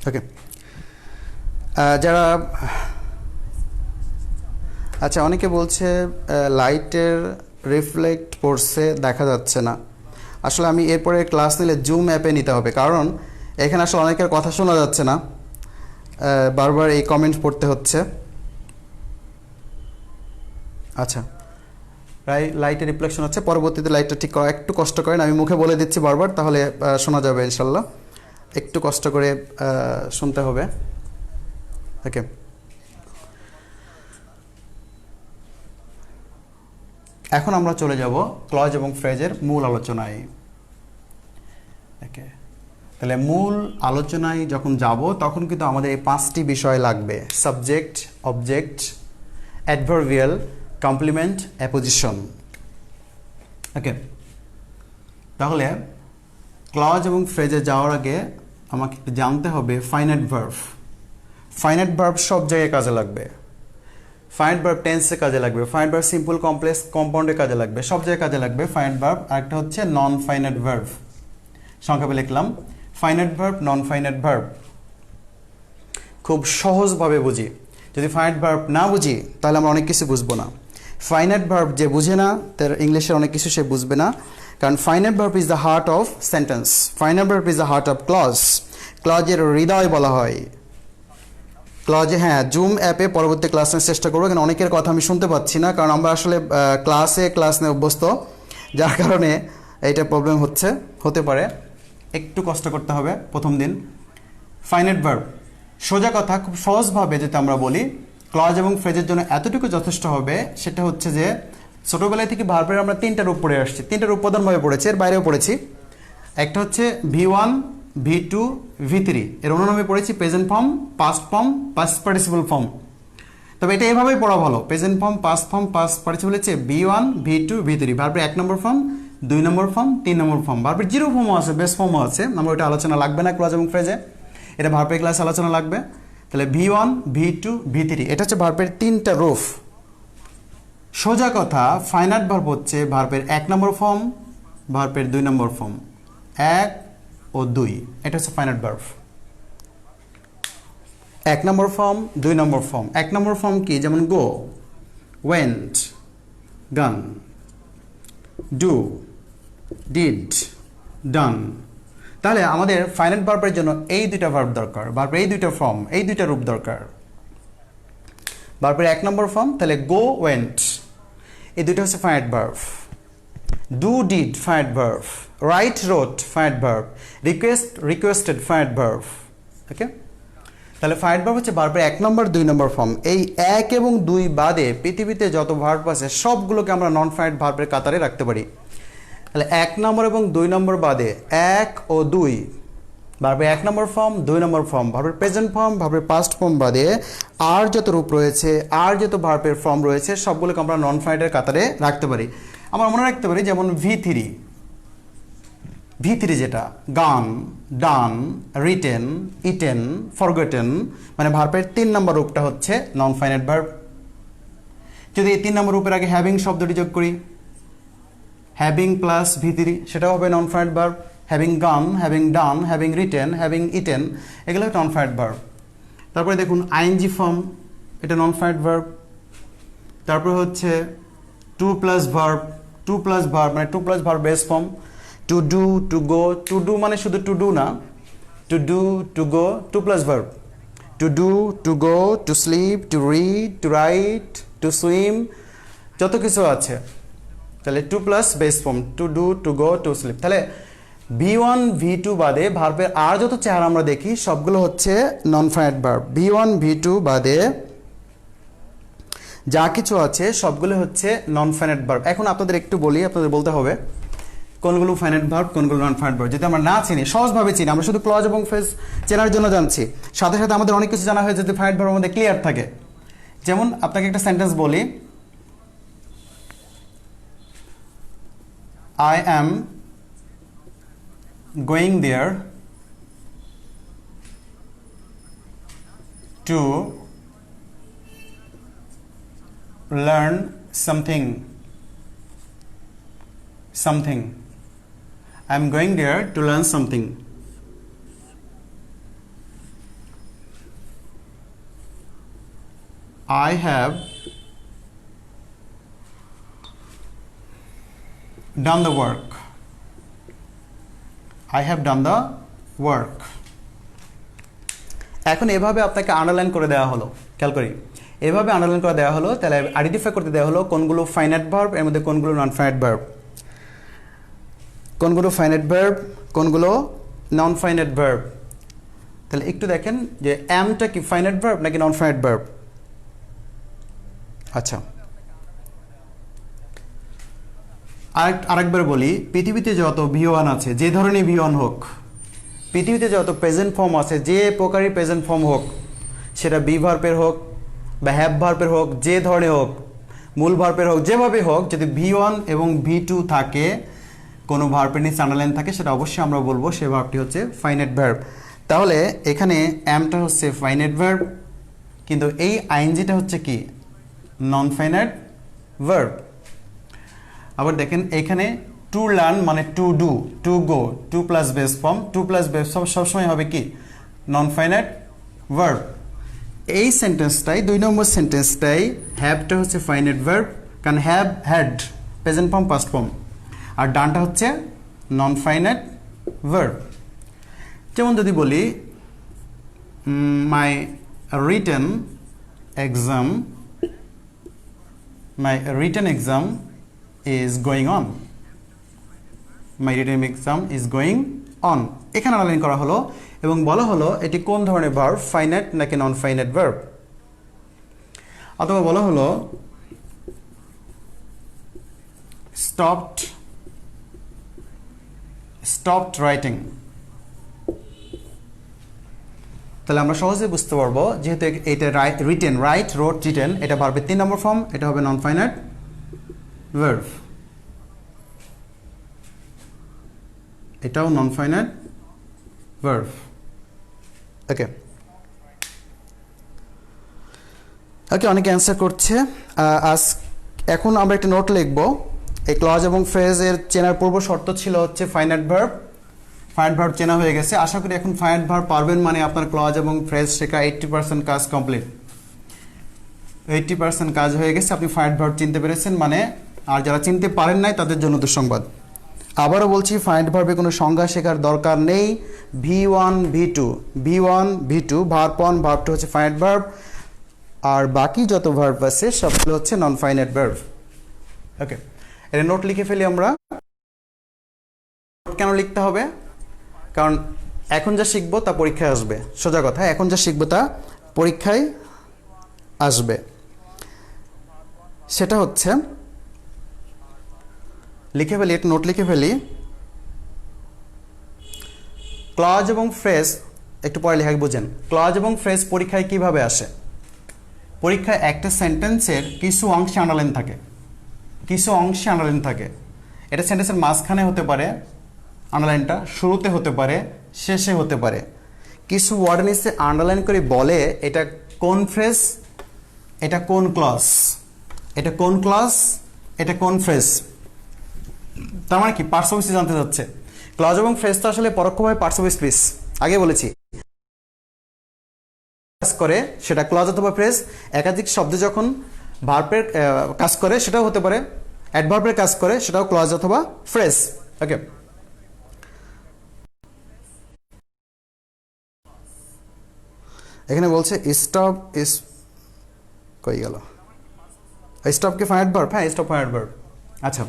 ওকে, যারা আচ্ছা, অনেকে বলছে লাইটের রিফ্লেক্ট পড়ছে, দেখা যাচ্ছে না। আসলে আমি এরপরে ক্লাস নিলে জুম অ্যাপে নিতে হবে, কারণ এখানে আসলে অনেকের কথা শোনা যাচ্ছে না, বারবার এই কমেন্ট পড়তে হচ্ছে। আচ্ছা, প্রায় লাইটের রিফ্লেকশন হচ্ছে, পরবর্তীতে লাইটটা ঠিক করা একটু কষ্ট করেন, আমি মুখে বলে দিচ্ছি বারবার, তাহলে শোনা যাবে ইনশাল্লাহ। একটু কষ্ট করে শুনতে হবে। ওকে, এখন আমরা চলে যাব ক্লজ এবং ফ্রেজের মূল আলোচনায়। ওকে, তাহলে মূল আলোচনায় যখন যাব তখন কিন্তু আমাদের এই 5টি বিষয় লাগবে: subject, object, adverbial, complement, apposition. Okay, তাহলে ক্লজ এবং ফ্রেজে যাওয়ার আগে আমাকে একটু জানতে হবে ফাইনাইট ভার্ব। ফাইনাইট ভার্ব সব জায়গায় কাজে লাগবে, ফাইনাইট ভার্ব টেন্সে কাজে লাগবে, ফাইনাইট ভার্ব সিম্পল কমপ্লেক্স কম্পাউন্ডে কাজে লাগবে, সব জায়গায় কাজে লাগবে ফাইনাইট ভার্ব। আরেকটা হচ্ছে নন ফাইনাইট ভার্ব, সংক্ষেপে লিখলাম ফাইনাইট ভার্ব, নন ফাইনাইট ভার্ব। খুব সহজভাবে বুঝি, যদি ফাইনাইট ভার্ব না বুঝি তাহলে আমরা অনেক কিছু বুঝবো না। ফাইনাইট ভার্ব যে বুঝে না তার ইংলিশের অনেক কিছু সে বুঝবে না, কারণ finite verb is the heart of sentence, finite verb is the heart of clause. ক্লজের হৃদয় বলা হয় ক্লজে। হ্যাঁ, জুম অ্যাপে পরবর্তী ক্লাস নেওয়ার চেষ্টা করবো, কারণ অনেকের কথা আমি শুনতে পাচ্ছি না, কারণ আমরা আসলে ক্লাস নিয়ে অভ্যস্ত, যার কারণে এইটা প্রবলেম হতে পারে। একটু কষ্ট করতে হবে প্রথম দিন। ফাইনাইট ভার্ব সোজা কথা, খুব সহজভাবে যদি আমরা বলি ক্লজ এবং ফ্রেজের জন্য এতটুকু যথেষ্ট হবে, সেটা হচ্ছে যে ছোটোবেলায় থেকে ভার্বের আমরা 3টা রূপ পড়ে আসছি, 3টা রূপ প্রধানভাবে পড়েছি, এর বাইরেও পড়েছি। একটা হচ্ছে V1, V2, V3, এর অন্য নামে পড়েছি present form, past form, past participle form. তবে এটা এভাবেই পড়া ভালো, present form, past form, past participle হচ্ছে V1, V2, V3। ভার্বের 1 নম্বর ফর্ম, 2 নম্বর ফর্ম, 3 নম্বর ফর্ম। ভার্বের 0 ফর্মও আছে, বেস ফর্মও আছে, আমরা ওইটা আলোচনা লাগবে না ক্লজ এবং ফ্রেজে, এটা ভার্বের ক্লাসে আলোচনা লাগবে। তাহলে V1, V2, V3 এটা হচ্ছে ভার্বের 3টা রূপ। সোজা কথা, ফাইনাইট ভার্ব হচ্ছে ভার্বের 1 নম্বর ফর্ম, ভার্বের 2 নম্বর ফর্ম, 1 ও 2, এটা হচ্ছে ফাইনাইট ভার্ব। 1 নম্বর ফর্ম, 2 নম্বর ফর্ম। 1 নম্বর ফর্ম কি? যেমন গো, ওয়েন্ট, গান, ডু, ডিড, ডান। তাহলে আমাদের ফাইনাইট ভার্বের জন্য এই 2টা ভার্ব দরকার, ভার্বের এই 2টা ফর্ম, এই 2টা রূপ দরকার। ভার্বের 1 নম্বর ফর্ম, তাহলে গো, ওয়েন্ট, এই 2টা হচ্ছে finite verb. Do, did, finite verb. Write, wrote, finite verb. Request, requested, finite verb. Okay, তাহলে ফাইনাইট ভার্ব হচ্ছে ভার্বের 1 নম্বর, 2 নম্বর ফর্ম। এই 1 এবং 2 বাদে পৃথিবীতে যত ভার্ব আছে সবগুলোকে আমরা নন ফাইনাইট ভার্বের কাতারে রাখতে পারি। তাহলে 1 নম্বর এবং 2 নম্বর বাদে 1 ও 2 ভার্বের 1 নম্বর ফর্ম, 2 নম্বর ফর্ম, ভার্বের প্রেজেন্ট ফর্ম, ভার্বের পাস্ট ফর্ম বাদে আর যত রূপ রয়েছে, আর যত ভার্বের ফর্ম রয়েছে সবগুলোকে আমরা নন ফাইনাইটের কাতারে রাখতে পারি। আমরা মনে রাখতে পারি যেমন V3 যেটা গান, ডান, রিটেন, ইটেন, ফরগেটেন, মানে ভার্বের 3 নম্বর রূপটা হচ্ছে নন ফাইনাইট ভার্ব। যদি এই 3 নম্বর রূপের আগে হ্যাভিং শব্দটি যোগ করি, হ্যাভিং প্লাস V3, সেটাও হবে নন ফাইনাইট ভার্ব। হ্যাভিং গান, হ্যাভিং ডান, হ্যাভিং রিটেন, হ্যাভিং ইটেন, এগুলো নন ফাইনাইট ভার্ব। তারপরে দেখুন আইএনজি ফর্ম, এটা নন ফাইনাইট ভার্ব। তারপরে হচ্ছে টু প্লাস ভার্ব মানে to plus verb base form, to do, to go. To do মানে শুধু টু ডু না, to do, to go, to plus verb. To do, to go, to sleep, to read, to write, to swim, যত কিছু আছে তাহলে to plus base form, to do, to go, to sleep. তাহলে V1 V2 বাদে ভার্বের আর যত চেহারা আমরা দেখি সবগুলো হচ্ছে non finite verb. V1 V2 বাদে যা কিছু আছে সবগুলো হচ্ছে নন ফাইনাইট ভার্ব। এখন আপনাদের একটু বলি, আপনাদের বলতে হবে কোনগুলো ফাইনাইট ভার্ব, কোনগুলো নন ফাইনাইট ভার্ব। যদি আমরা না চিনি, সহজভাবে চিনি, আমরা শুধু ক্লজ এবং ফ্রেজ চেনার জন্য জানছি, সাথে সাথে আমাদের অনেক কিছু জানা হয়ে যদি ফাইনাইট ভার্বের মধ্যে ক্লিয়ার থাকে। যেমন আপনাকে একটা সেন্টেন্স বলি, I am going there to learn something. I'm going there to learn something. I have done the work. I have done the work. এখন এভাবে আপনাকে আন্ডারলাইন করে দেওয়া হলো, খেয়াল করি, এভাবে আন্ডারলাইন করে দেওয়া হলো, তাহলে আইডেন্টিফাই করতে দেওয়া হলো কোনগুলো ফাইনাইট ভার্ব, এর মধ্যে কোনগুলো নন ফাইনাইট ভার্ব, কোনগুলো ফাইনাইট ভার্ব, কোনগুলো নন ফাইনাইট ভার্ব। তাহলে একটু দেখেন যে অ্যামটা কি ফাইনাইট ভার্ব নাকি নন ফাইনাইট ভার্ব। আচ্ছা, আরেকবার বলি, পৃথিবীতে যত V1 আছে, যে ধরনের V1 হোক, পৃথিবীতে যত প্রেজেন্ট ফর্ম আছে, যে প্রকারই প্রেজেন্ট ফর্ম হোক, সেটা বি ভার্বের হোক বা হ্যাভ ভার্বের হোক, যে ধরনের হোক, মূল ভার্বের হোক, যেভাবে হোক, যদি V1 এবং V2 থাকে, কোনো ভার্বের নিচে আন্ডারলাইন থাকে, সেটা অবশ্যই আমরা বলবো সে ভার্বটি হচ্ছে ফাইনাইট ভার্ব। তাহলে এখানে অ্যামটা হচ্ছে ফাইনাইট ভার্ব, কিন্তু এই আইএনজিটা হচ্ছে কি নন ফাইনাইট ভার্ব। আবার দেখেন এখানে টু লার্ন মানে to do, to go, to plus base form, to plus base form সবসময় হবে কি নন ফাইনাইট ভার্ব। এই সেন্টেন্সটাই, 2 নম্বর সেন্টেন্সটাই হ্যাভটা হচ্ছে ফাইনাইট ভার্ব, কারণ have, had present form, past form, আর ডানটা হচ্ছে নন ফাইনাইট ভার্ব। যেমন যদি বলি my written exam is going on. My written exam is going on. এখানে আলাইন করা হলো এবং বলা হলো এটি কোন ধরনের ভার্ব, ফাইনাইট নাকি নন ফাইনাইট ভার্ব। অথবা বলা হলো stopped writing। তাহলে আমরা সহজে বুঝতে পারবো যেহেতু এটা রিটেন, রাইট, রোট, রিটেন, এটা ভার্বের 3 নম্বর ফর্ম, এটা হবে নন ফাইনাইট ভার্ব। এটাও নন ফাইনাইট ভার্ব। ওকে, অনেকে অ্যান্সার করছে। এখন আমরা একটা নোট লিখব। এই ক্লজ এবং ফ্রেজের চেনার পূর্ব শর্ত ছিল হচ্ছে ফাইনাইট ভার্ব। ফাইনাইট ভার্ব চেনা হয়ে গেছে, আশা করি এখন ফাইনাইট ভার্ব পারবেন, মানে আপনার ক্লজ এবং ফ্রেজ শেখা 80% কাজ কমপ্লিট, 80% কাজ হয়ে গেছে। আপনি ফাইনাইট ভার্ব চিনতে পেরেছেন মানে, আর যারা চিনতে পারেন নাই তাদের জন্য দুঃসংবাদ। আবারও বলছি, ফাইনাইট ভার্বে কোনো সংজ্ঞা শেখার দরকার নেই। V1 V2 ভার্ব 1 ভার্ব 2 হচ্ছে ফাইনাইট ভার্ব, আর বাকি যত ভার্ব আছে সবগুলো হচ্ছে নন ফাইনাইট ভার্ব। ওকে, এটা নোট লিখে ফেলি আমরা। কেন লিখতে হবে? কারণ এখন যা শিখবো তা পরীক্ষায় আসবে, সোজা কথা, এখন যা শিখবো তা পরীক্ষায় আসবে। সেটা হচ্ছে, লিখে ফেলি, একটা নোট লিখে ফেলি। ক্লজ এবং ফ্রেজ একটু পরে লেখা বুঝেন। ক্লজ এবং ফ্রেজ পরীক্ষায় কিভাবে আসে? পরীক্ষায় একটা সেন্টেন্সের কিছু অংশে আন্ডারলাইন থাকে, কিছু অংশে আন্ডারলাইন থাকে। এটা সেন্টেন্সের মাঝখানে হতে পারে আন্ডারলাইনটা, শুরুতে হতে পারে, শেষে হতে পারে। কিছু ওয়ার্ড নিচে আন্ডারলাইন করে বলে এটা কোন ফ্রেজ, এটা কোন ক্লজ, এটা কোন ক্লজ, এটা কোন ফ্রেজ। তার মানে কি পার্টস অফ স্পিচ জানতে যাচ্ছে। ক্লজ এবং ফ্রেজ তো আসলে পরোক্ষভাবে পার্টস অফ স্পিচ, আগে বলেছি। কাজ করে সেটা ক্লজ অথবা ফ্রেজ। একাধিক শব্দ যখন ভার্বের কাজ করে সেটাও হতে পারে, অ্যাডভার্বের কাজ করে সেটাও ক্লজ অথবা ফ্রেজ। ওকে, এখানে বলছে স্টপ ইস কই গেল, স্টপ কি ফাইনাইট ভার্ব? হ্যাঁ, স্টপ ফাইনাইট ভার্ব। আচ্ছা,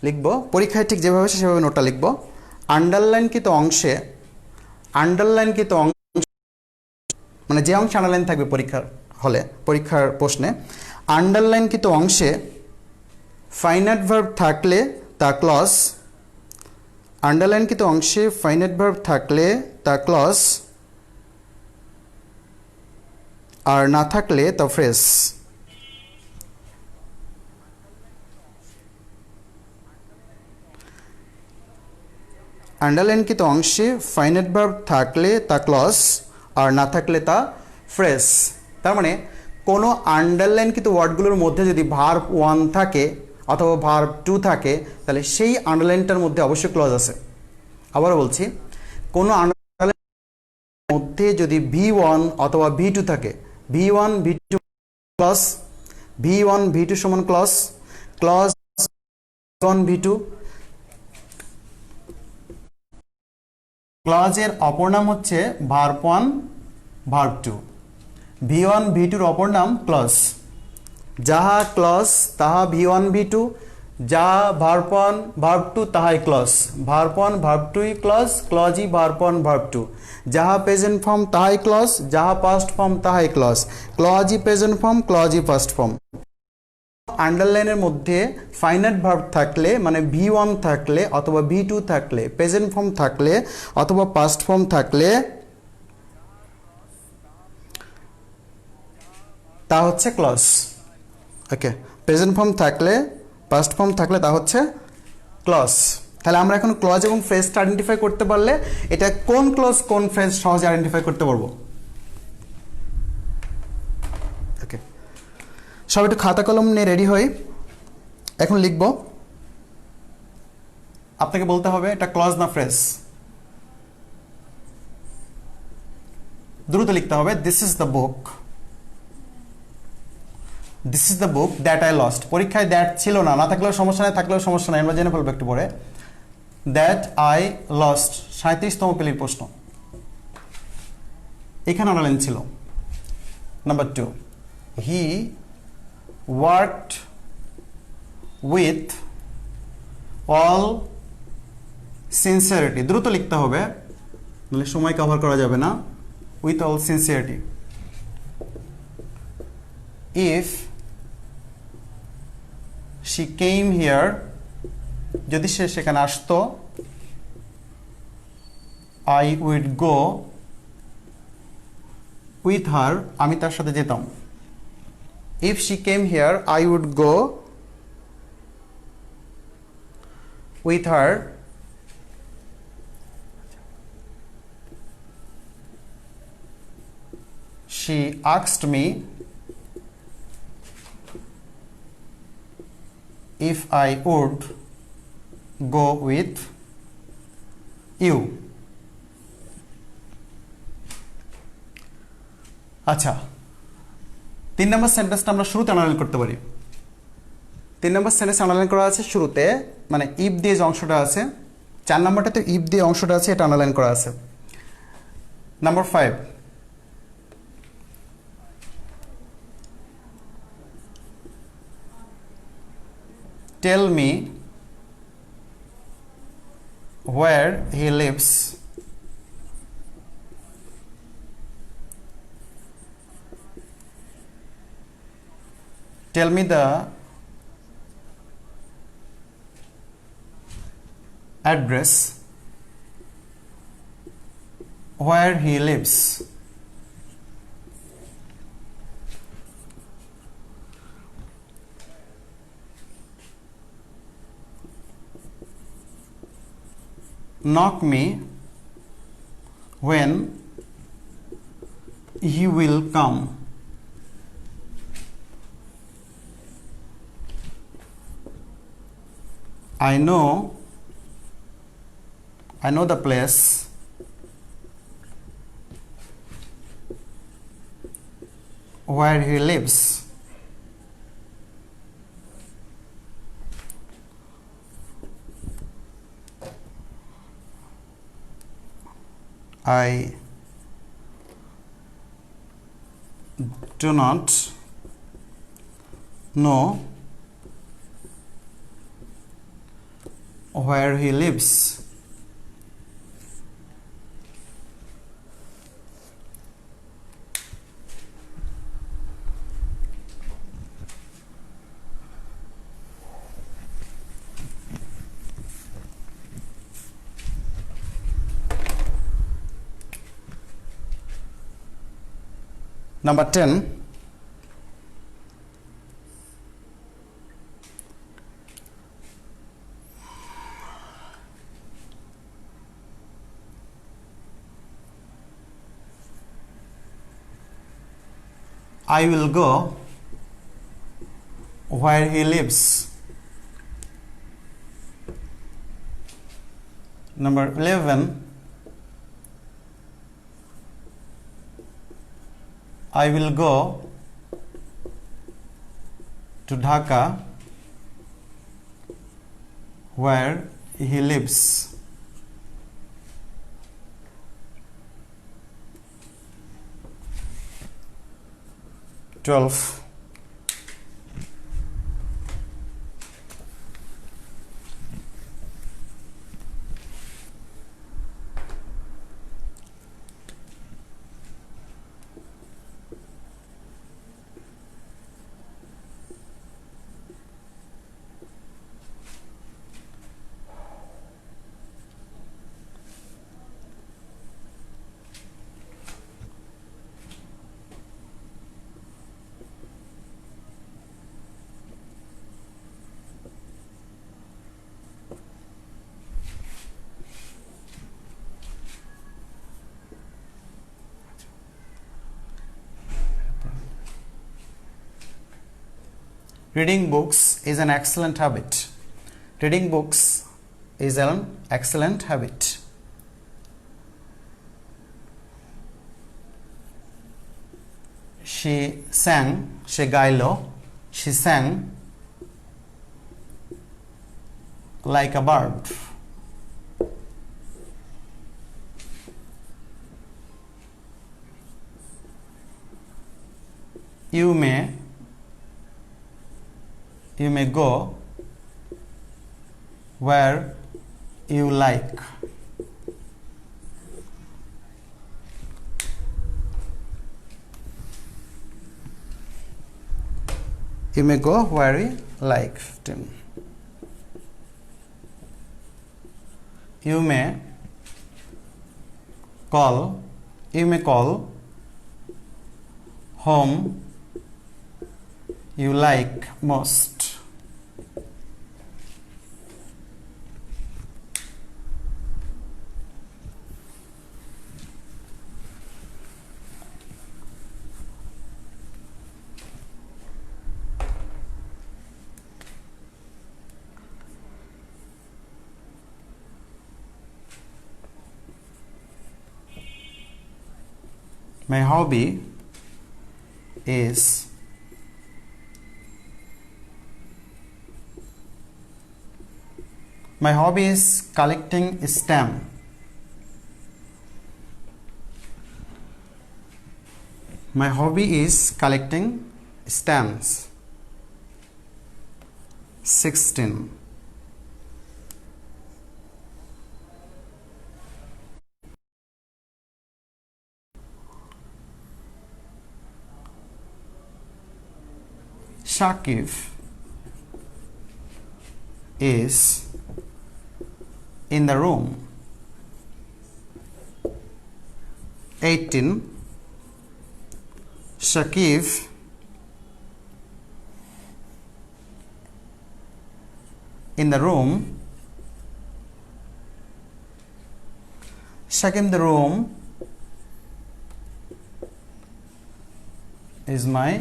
লিখবো পরীক্ষায় ঠিক যেভাবে সেভাবে নোটটা লিখবো। আন্ডারলাইনকৃত অংশে, আন্ডারলাইনকৃত অংশ মানে যে অংশে আন্ডারলাইন থাকবে পরীক্ষার হলে, পরীক্ষার প্রশ্নে আন্ডারলাইনকৃত অংশে ফাইনাইট ভার্ব থাকলে তা ক্লজ, আন্ডারলাইনকৃত অংশে ফাইনাইট ভার্ব থাকলে তা ক্লজ, আর না থাকলে তা ফ্রেজ। আন্ডারলাইনকৃত অংশে ফাইনাইট ভার্ব থাকলে তা ক্লজ, আর না থাকলে তা ফ্রেজ। তার মানে কোনো আন্ডারলাইনকৃত ওয়ার্ডগুলোর মধ্যে যদি ভার্ব 1 থাকে অথবা ভার্ব 2 থাকে তাহলে সেই আন্ডারলাইনটার মধ্যে অবশ্যই ক্লজ আছে। আবারও বলছি, কোনো আন্ডারলাইনের মধ্যে যদি V1 অথবা V2 থাকে, V1 V2 clause, V1 V2 সমান ক্লজ, ক্লজ V1 V2। ক্লজের অপর নাম হচ্ছে ভার্ব 1 ভার্ব 2। V1 V2 অপর নাম ক্লজ। যাহা ক্লজ তাহা V1 V2, যাহা ভার্ব 1 ভার্ব 2 তাহাই ক্লজ। ভার্ব 1 ভার্ব 2 ক্লজ, ক্লজই ভার্ব 1 ভার্ব 2। যাহা প্রেজেন্ট ফর্ম তাহাই ক্লজ, যাহা পাস্ট ফর্ম তাহাই ক্লজ। ক্লজই প্রেজেন্ট ফর্ম, ক্লজই পাস্ট ফর্ম। আন্ডারলাইনের মধ্যে ফাইনাইট ভার্ব থাকলে মানে V1 থাকলে অথবা V2 থাকলে, প্রেজেন্ট ফর্ম থাকলে অথবা পাস্ট ফর্ম থাকলে তা হচ্ছে ক্লজ। ওকে, প্রেজেন্ট ফর্ম থাকলে, পাস্ট ফর্ম থাকলে তা হচ্ছে ক্লজ। তাহলে আমরা এখন ক্লজ এবং ফ্রেজটা আইডেন্টিফাই করতে পারলে এটা কোন ক্লজ কোন ফ্রেজ সহজে আইডেন্টিফাই করতে পারবো। ওকে, সব একটু খাতা কলম নিয়ে রেডি হই, এখন লিখব। আপনাকে বলতে হবে এটা ক্লজ না ফ্রেজ, দ্রুত লিখতে হবে। This is the book, this is the book that I lost. পরীক্ষায় দ্যাট ছিল না, না থাকলেও সমস্যা নেই, থাকলেও সমস্যা নেই, আমরা জেনে ফেলবো একটু পরে। দ্যাট আই লস্ট 37তম পেলির প্রশ্ন, এখানে আন্ডারলাইন ছিল। Number 2, he worked with all sincerity. দ্রুত লিখতে হবে, নাহলে সময় কভার করা যাবে না। With all sincerity. If she came here, যদি সে সেখানে আসতো, I would go with her, আমি তার সাথে যেতাম। If she came here, I would go with her. She asked me if I would go with you. আচ্ছা, 3 নম্বর সেন্টেন্সটা আমরা শুরুতে আন্ডারলাইন করতে পারি। 3 নম্বর সেন্টেন্স আন্ডারলাইন করা আছে শুরুতে, মানে ইফ দিয়ে যে অংশটা আছে। 4 নম্বরটাতে ইফ দিয়ে অংশটা আছে, এটা আন্ডারলাইন করা আছে। Number 5, tell me where he lives. Tell me the address where he lives. Knock me when he will come. I know the place where he lives. I do not know where he lives. Number 10. I will go where he lives. Number 11. I will go to Dhaka where he lives. Twelve. Reading books is an excellent habit. Reading books is an excellent habit. She sang, she gailo, she sang like a bird. You may go where you like. You may go where you like. 15. You may call home you like most. My hobby is collecting stamps. My hobby is collecting stamps. 16. Shakif is in the room. 18. Shakib in the room. Shakib in the room is my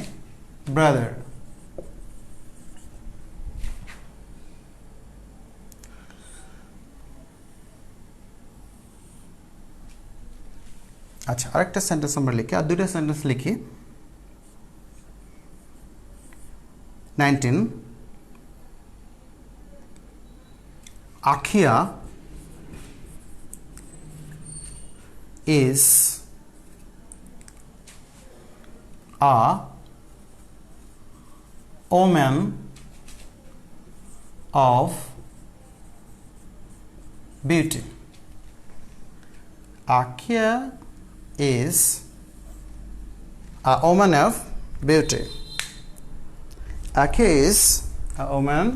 brother. আচ্ছা, আরেকটা সেন্টেন্স আমরা লিখি, আর দুইটা সেন্টেন্স লিখি। 19. Akia is a woman of beauty. Akia is a woman of beauty. Akia is a woman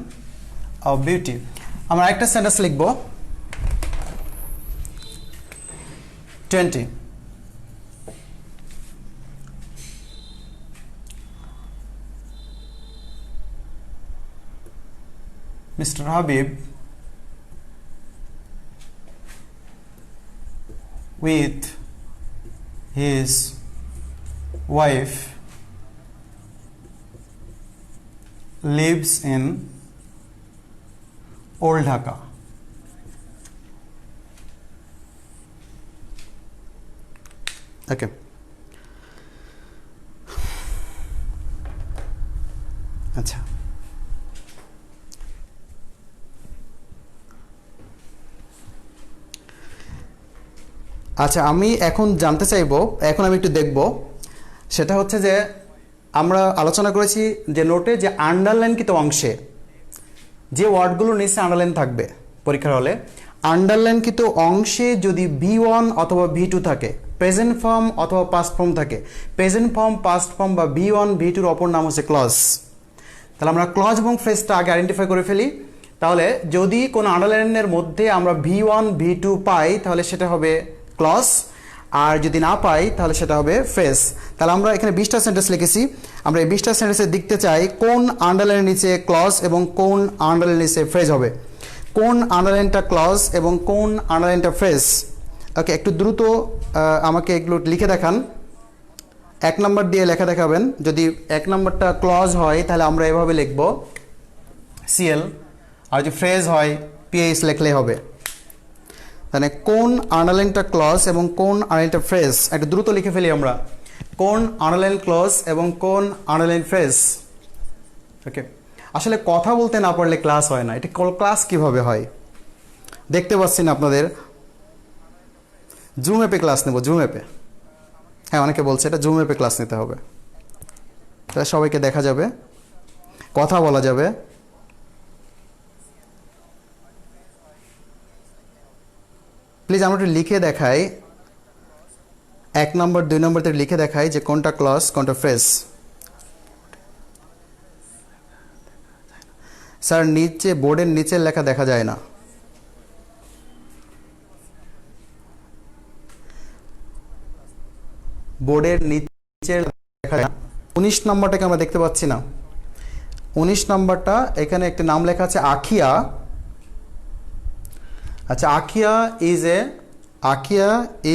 of beauty. আমরা একটা সেন্টেন্স লিখব। 20. Mr. Habib with his wife lives in Old Dhaka. Okay. আচ্ছা, আচ্ছা আমি এখন জানতে চাইবো, এখন আমি একটু দেখব, সেটা হচ্ছে যে আমরা আলোচনা করেছি যে নোটে যে আন্ডারলাইনকৃত অংশে যে ওয়ার্ডগুলো নিচে আন্ডারলাইন থাকবে পরীক্ষার হলে, আন্ডারলাইনকৃত অংশে যদি V1 অথবা V2 থাকে, প্রেজেন্ট ফর্ম অথবা পাস্ট ফর্ম থাকে, প্রেজেন্ট ফর্ম, পাস্ট ফর্ম বা V1 V2-র অপর নাম হচ্ছে ক্লজ। তাহলে আমরা ক্লজ এবং ফ্রেজটা আগে আইডেন্টিফাই করে ফেলি। তাহলে যদি কোনো আন্ডারলাইনের মধ্যে আমরা V1 V2 পাই তাহলে সেটা হবে ক্লজ, আর যদি না পাই তাহলে সেটা হবে ফ্রেজ। তাহলে আমরা এখানে 20টা সেন্টেন্স লিখেছি। আমরা এই 20টা সেন্টেন্সে দেখতে চাই কোন আন্ডারলাইনের নিচে ক্লজ এবং কোন আন্ডারলাইনের নিচে ফ্রেজ হবে, কোন আন্ডারলাইনটা ক্লজ এবং কোন আন্ডারলাইনটা ফ্রেজ। ওকে, একটু দ্রুত আমাকে এগুলো লিখে দেখান। 1 নম্বর দিয়ে লেখা দেখাবেন। যদি 1 নম্বরটা ক্লজ হয় তাহলে আমরা এভাবে লিখব CL, আর যদি ফ্রেজ হয় PH লিখলেই হবে। তাহলে কোন আন্ডারলাইনটা ক্লজ এবং কোন আন্ডারলাইনটা ফ্রেজ, একটু দ্রুত লিখে ফেলি আমরা। কোন আন্ডারলাইন ক্লজ এবং কোন আন্ডারলাইন ফ্রেজ। ওকে, আসলে কথা বলতে না পারলে ক্লাস হয় না। এটা ক্লাস কিভাবে হয় দেখতে পাচ্ছি না আপনাদের। জুম অ্যাপে ক্লাস নেব, জুম অ্যাপে। হ্যাঁ, অনেকে বলছে এটা জুম অ্যাপে ক্লাস নিতে হবে, তাহলে সবাইকে দেখা যাবে, কথা বলা যাবে। প্লিজ আমরা একটু লিখে দেখাই, 1 নম্বর 2 নম্বরতে লিখে দেখাই যে কোনটা ক্লজ কোনটা ফ্রেজ। স্যার নিচে বোর্ডের নিচের লেখা দেখা যায় না। বোর্ডের নিচের লেখা যায় না। 19 নম্বরটাকে আমরা দেখতে পাচ্ছি না। 19 নম্বরটা এখানে একটা নাম লেখা আছে আখিয়া। আচ্ছা, Akhiya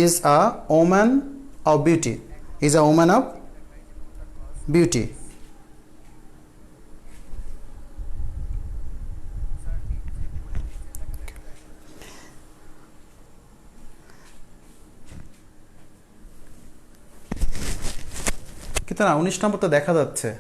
is a woman of beauty, is a woman of beauty. কিন্তু না, 19 নম্বর তো দেখা যাচ্ছে।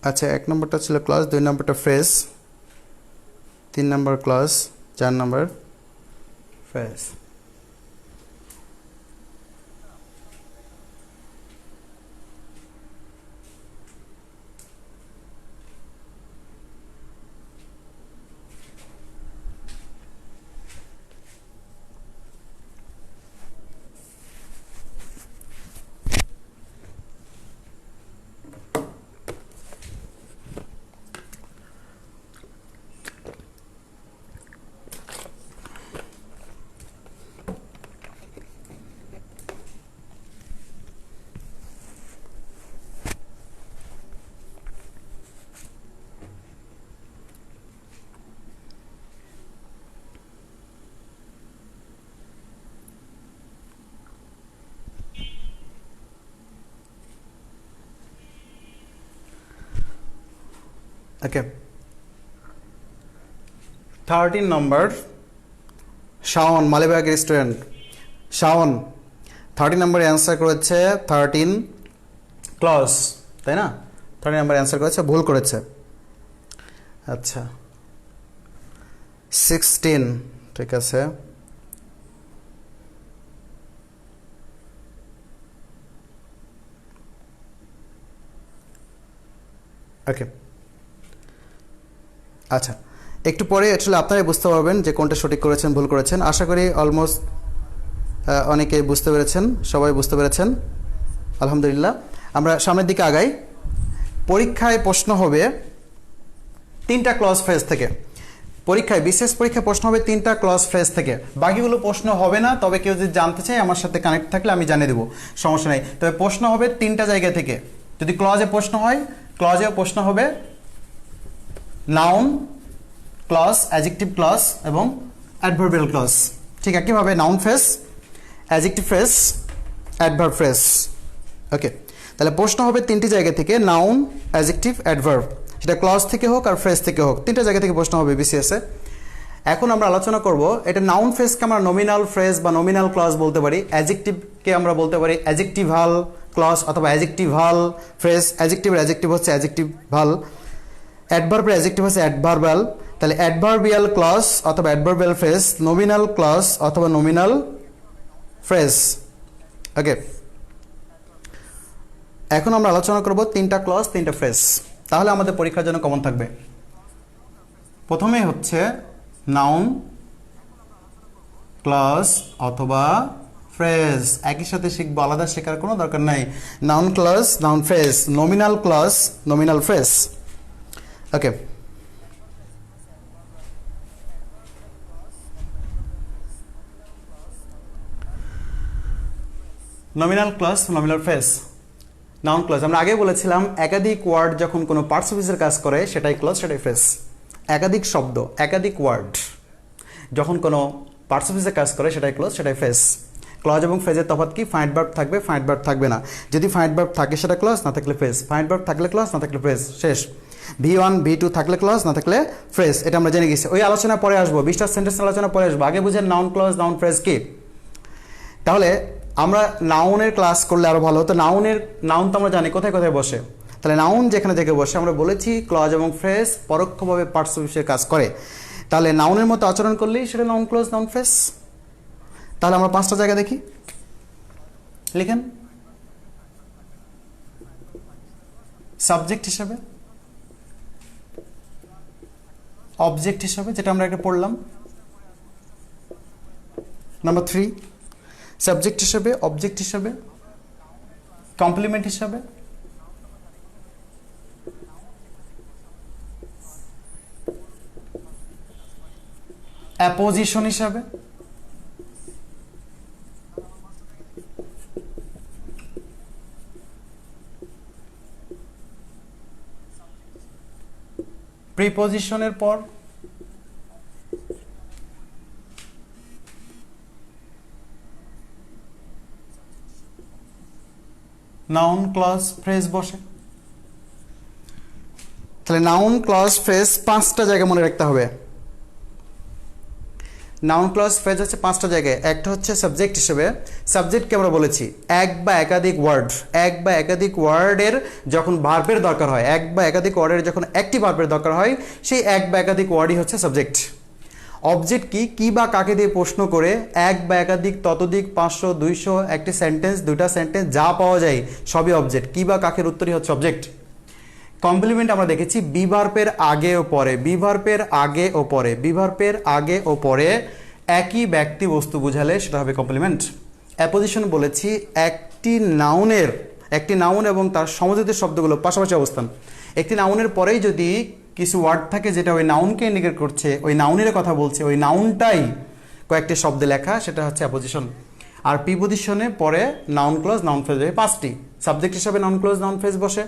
আচ্ছা, 1 নম্বরটা ছিল ক্লজ, 2 নম্বরটা ফ্রেজ, 3 নম্বর ক্লজ, 4 নম্বর ফ্রেজ। ওকে, 13 নম্বর শাওন, মালিবাগ রেস্টুরেন্ট। শাওন 13 নম্বরে অ্যান্সার করেছে 13 ক্লজ, তাই না? 13 নম্বরে অ্যান্সার করেছে, ভুল করেছে। আচ্ছা 16, ঠিক আছে। ওকে, আচ্ছা একটু পরে আসলে আপনারাই বুঝতে পারবেন যে কোনটা সঠিক করেছেন ভুল করেছেন। আশা করি অলমোস্ট অনেকেই বুঝতে পেরেছেন, সবাই বুঝতে পেরেছেন, আলহামদুলিল্লাহ। আমরা সামনের দিকে আগাই। পরীক্ষায় প্রশ্ন হবে 3টা ক্লজ ফ্রেজ থেকে। পরীক্ষায়, বিশেষ পরীক্ষায় প্রশ্ন হবে 3টা ক্লজ ফ্রেজ থেকে, বাকিগুলো প্রশ্ন হবে না। তবে কেউ যদি জানতে চায় আমার সাথে কানেক্ট থাকলে আমি জানিয়ে দেবো, সমস্যা নেই। তবে প্রশ্ন হবে 3টা জায়গা থেকে। যদি ক্লজে প্রশ্ন হয়, ক্লজেও প্রশ্ন হবে নাউন ক্লজ, অ্যাডজেক্টিভ ক্লজ এবং অ্যাডভার্বিয়াল ক্লজ। ঠিক একইভাবে noun phrase, adjective phrase, adverb phrase. Okay, তাহলে প্রশ্ন হবে 3টি জায়গা থেকে, নাউন, অ্যাডজেক্টিভ, অ্যাডভার্ব। সেটা ক্লজ থেকে হোক আর ফ্রেজ থেকে হোক, 3টা জায়গা থেকে প্রশ্ন হবে বিসিএসে। এখন আমরা আলোচনা করব এটা নাউন ফ্রেজকে আমরা নমিনাল ফ্রেজ বা নমিনাল ক্লজ বলতে পারি, অ্যাডজেক্টিভকে আমরা বলতে পারি অ্যাডজেক্টিভাল ক্লজ অথবা অ্যাডজেক্টিভাল ফ্রেজ। অ্যাডজেক্টিভের অ্যাডজেক্টিভ হচ্ছে অ্যাডজেক্টিভাল, অ্যাডভার্বের অ্যাডজেক্টিভ হচ্ছে অ্যাডভার্বাল। তাহলে অ্যাডভার্বিয়াল ক্লজ অথবা অ্যাডভার্বিয়াল ফ্রেজ, নমিনাল ক্লজ অথবা নমিনাল ফ্রেজ। ওকে, এখন আমরা আলোচনা করব 3টা ক্লজ 3টা ফ্রেজ, তাহলে আমাদের পরীক্ষার জন্য কমন থাকবে। প্রথমে হচ্ছে নাউন ক্লজ অথবা ফ্রেজ, একই সাথে শিখবো, আলাদা শেখার কোনো দরকার নাই। Noun clause, noun phrase, nominal clause, nominal phrase. Okay, nominal clause, nominal phrase. Noun clause আমরা আগে বলেছিলাম একাধিক ওয়ার্ড যখন কোনো পার্টস অফ স্পিচের কাজ করে সেটাই ক্লজ, সেটাই ফ্রেজ। একাধিক শব্দ, একাধিক ওয়ার্ড যখন কোনো পার্টস অফ স্পিচের কাজ করে সেটাই ক্লজ, সেটাই ফ্রেজ। ক্লজ এবং ফ্রেজের তফাৎ কি? ফাইনাইট ভার্ব থাকবে, ফাইনাইট ভার্ব থাকবে না। যদি ফাইনাইট ভার্ব থাকে সেটা ক্লজ, না থাকলে ফ্রেজ। ফাইনাইট ভার্ব থাকলে ক্লজ, না থাকলে ফ্রেজ, শেষ। V1 V2 থাকলে ক্লজ, না থাকলে ফ্রেজ, এটা আমরা জেনে গেছি। ওই আলোচনা পরে আসবো, 20টা সেন্টেন্স আলোচনা পরে আসবো। আগে বুঝেন নাউন ক্লজ, নাউন ফ্রেজ কি। তাহলে আমরা নাউনের ক্লাস করলে আরো ভালো হতো। নাউন তো আমরা জানি কোথায় কোথায় বসে, তাহলে নাউন যেখানে থেকে বসে আমরা বলেছি ক্লজ এবং ফ্রেজ পরোক্ষভাবে পার্টস অফ স্পিচের কাজ করে। তাহলে নাউনের মতো আচরণ করলেই সেটা নাউন ক্লজ, নাউন ফ্রেজ। তাহলে আমরা 5টা জায়গা দেখি, লিখেন। সাবজেক্ট হিসাবে, অবজেক্ট হিসাবে, যেটা আমরা একটা পড়লাম। নাম্বার 3 সাবজেক্ট হিসাবে, অবজেক্ট হিসাবে, কমপ্লিমেন্ট হিসাবে, অ্যাপোজিশন হিসাবে, প্রিপোজিশনের পর, নাউন ক্লজ ফ্রেজ বসে। তাহলে নাউন ক্লজ ফ্রেজ 5টা জায়গা মনে রাখতে হবে। নাউন ক্লজ ফ্রেজ হচ্ছে 5টা জায়গায়। একটা হচ্ছে সাবজেক্ট হিসেবে, সাবজেক্টকে আমরা বলেছি এক বা একাধিক ওয়ার্ড, এক বা একাধিক ওয়ার্ডের যখন ভার্বের দরকার হয়, এক বা একাধিক ওয়ার্ডের যখন একটি ভার্বের দরকার হয়, সেই এক বা একাধিক ওয়ার্ডই হচ্ছে সাবজেক্ট। অবজেক্ট কি? কি বা কাকে দিয়ে প্রশ্ন করে এক বা একাধিক, ততোধিক, 500, 200, একটি সেন্টেন্স, 2টা সেন্টেন্স, যা পাওয়া যায় সবই অবজেক্ট। কি বা কাকের উত্তরই হচ্ছে অবজেক্ট। কমপ্লিমেন্ট আমরা দেখেছি বিভার্বের আগে ও পরে, বিভার্বের আগে ও পরে, বিভার্বের আগে ও পরে একই ব্যক্তি বস্তু বোঝালে সেটা হবে কমপ্লিমেন্ট। অ্যাপোজিশন বলেছি একটি নাউন এবং তার সমযোজিত শব্দগুলো পাশাপাশি অবস্থান। একটি নাউনের পরেই যদি কিছু ওয়ার্ড থাকে যেটা ওই নাউনকে ইন্ডিকেট করছে, ওই নাউনের কথা বলছে, ওই নাউনটাই কয়েকটি শব্দে লেখা, সেটা হচ্ছে অ্যাপোজিশন। আর প্রিপোজিশনে পরে নাউন ক্লজ, নাউন ফ্রেজ, 5টি। সাবজেক্ট হিসাবে নাউন ক্লজ, নাউন ফ্রেজ বসে,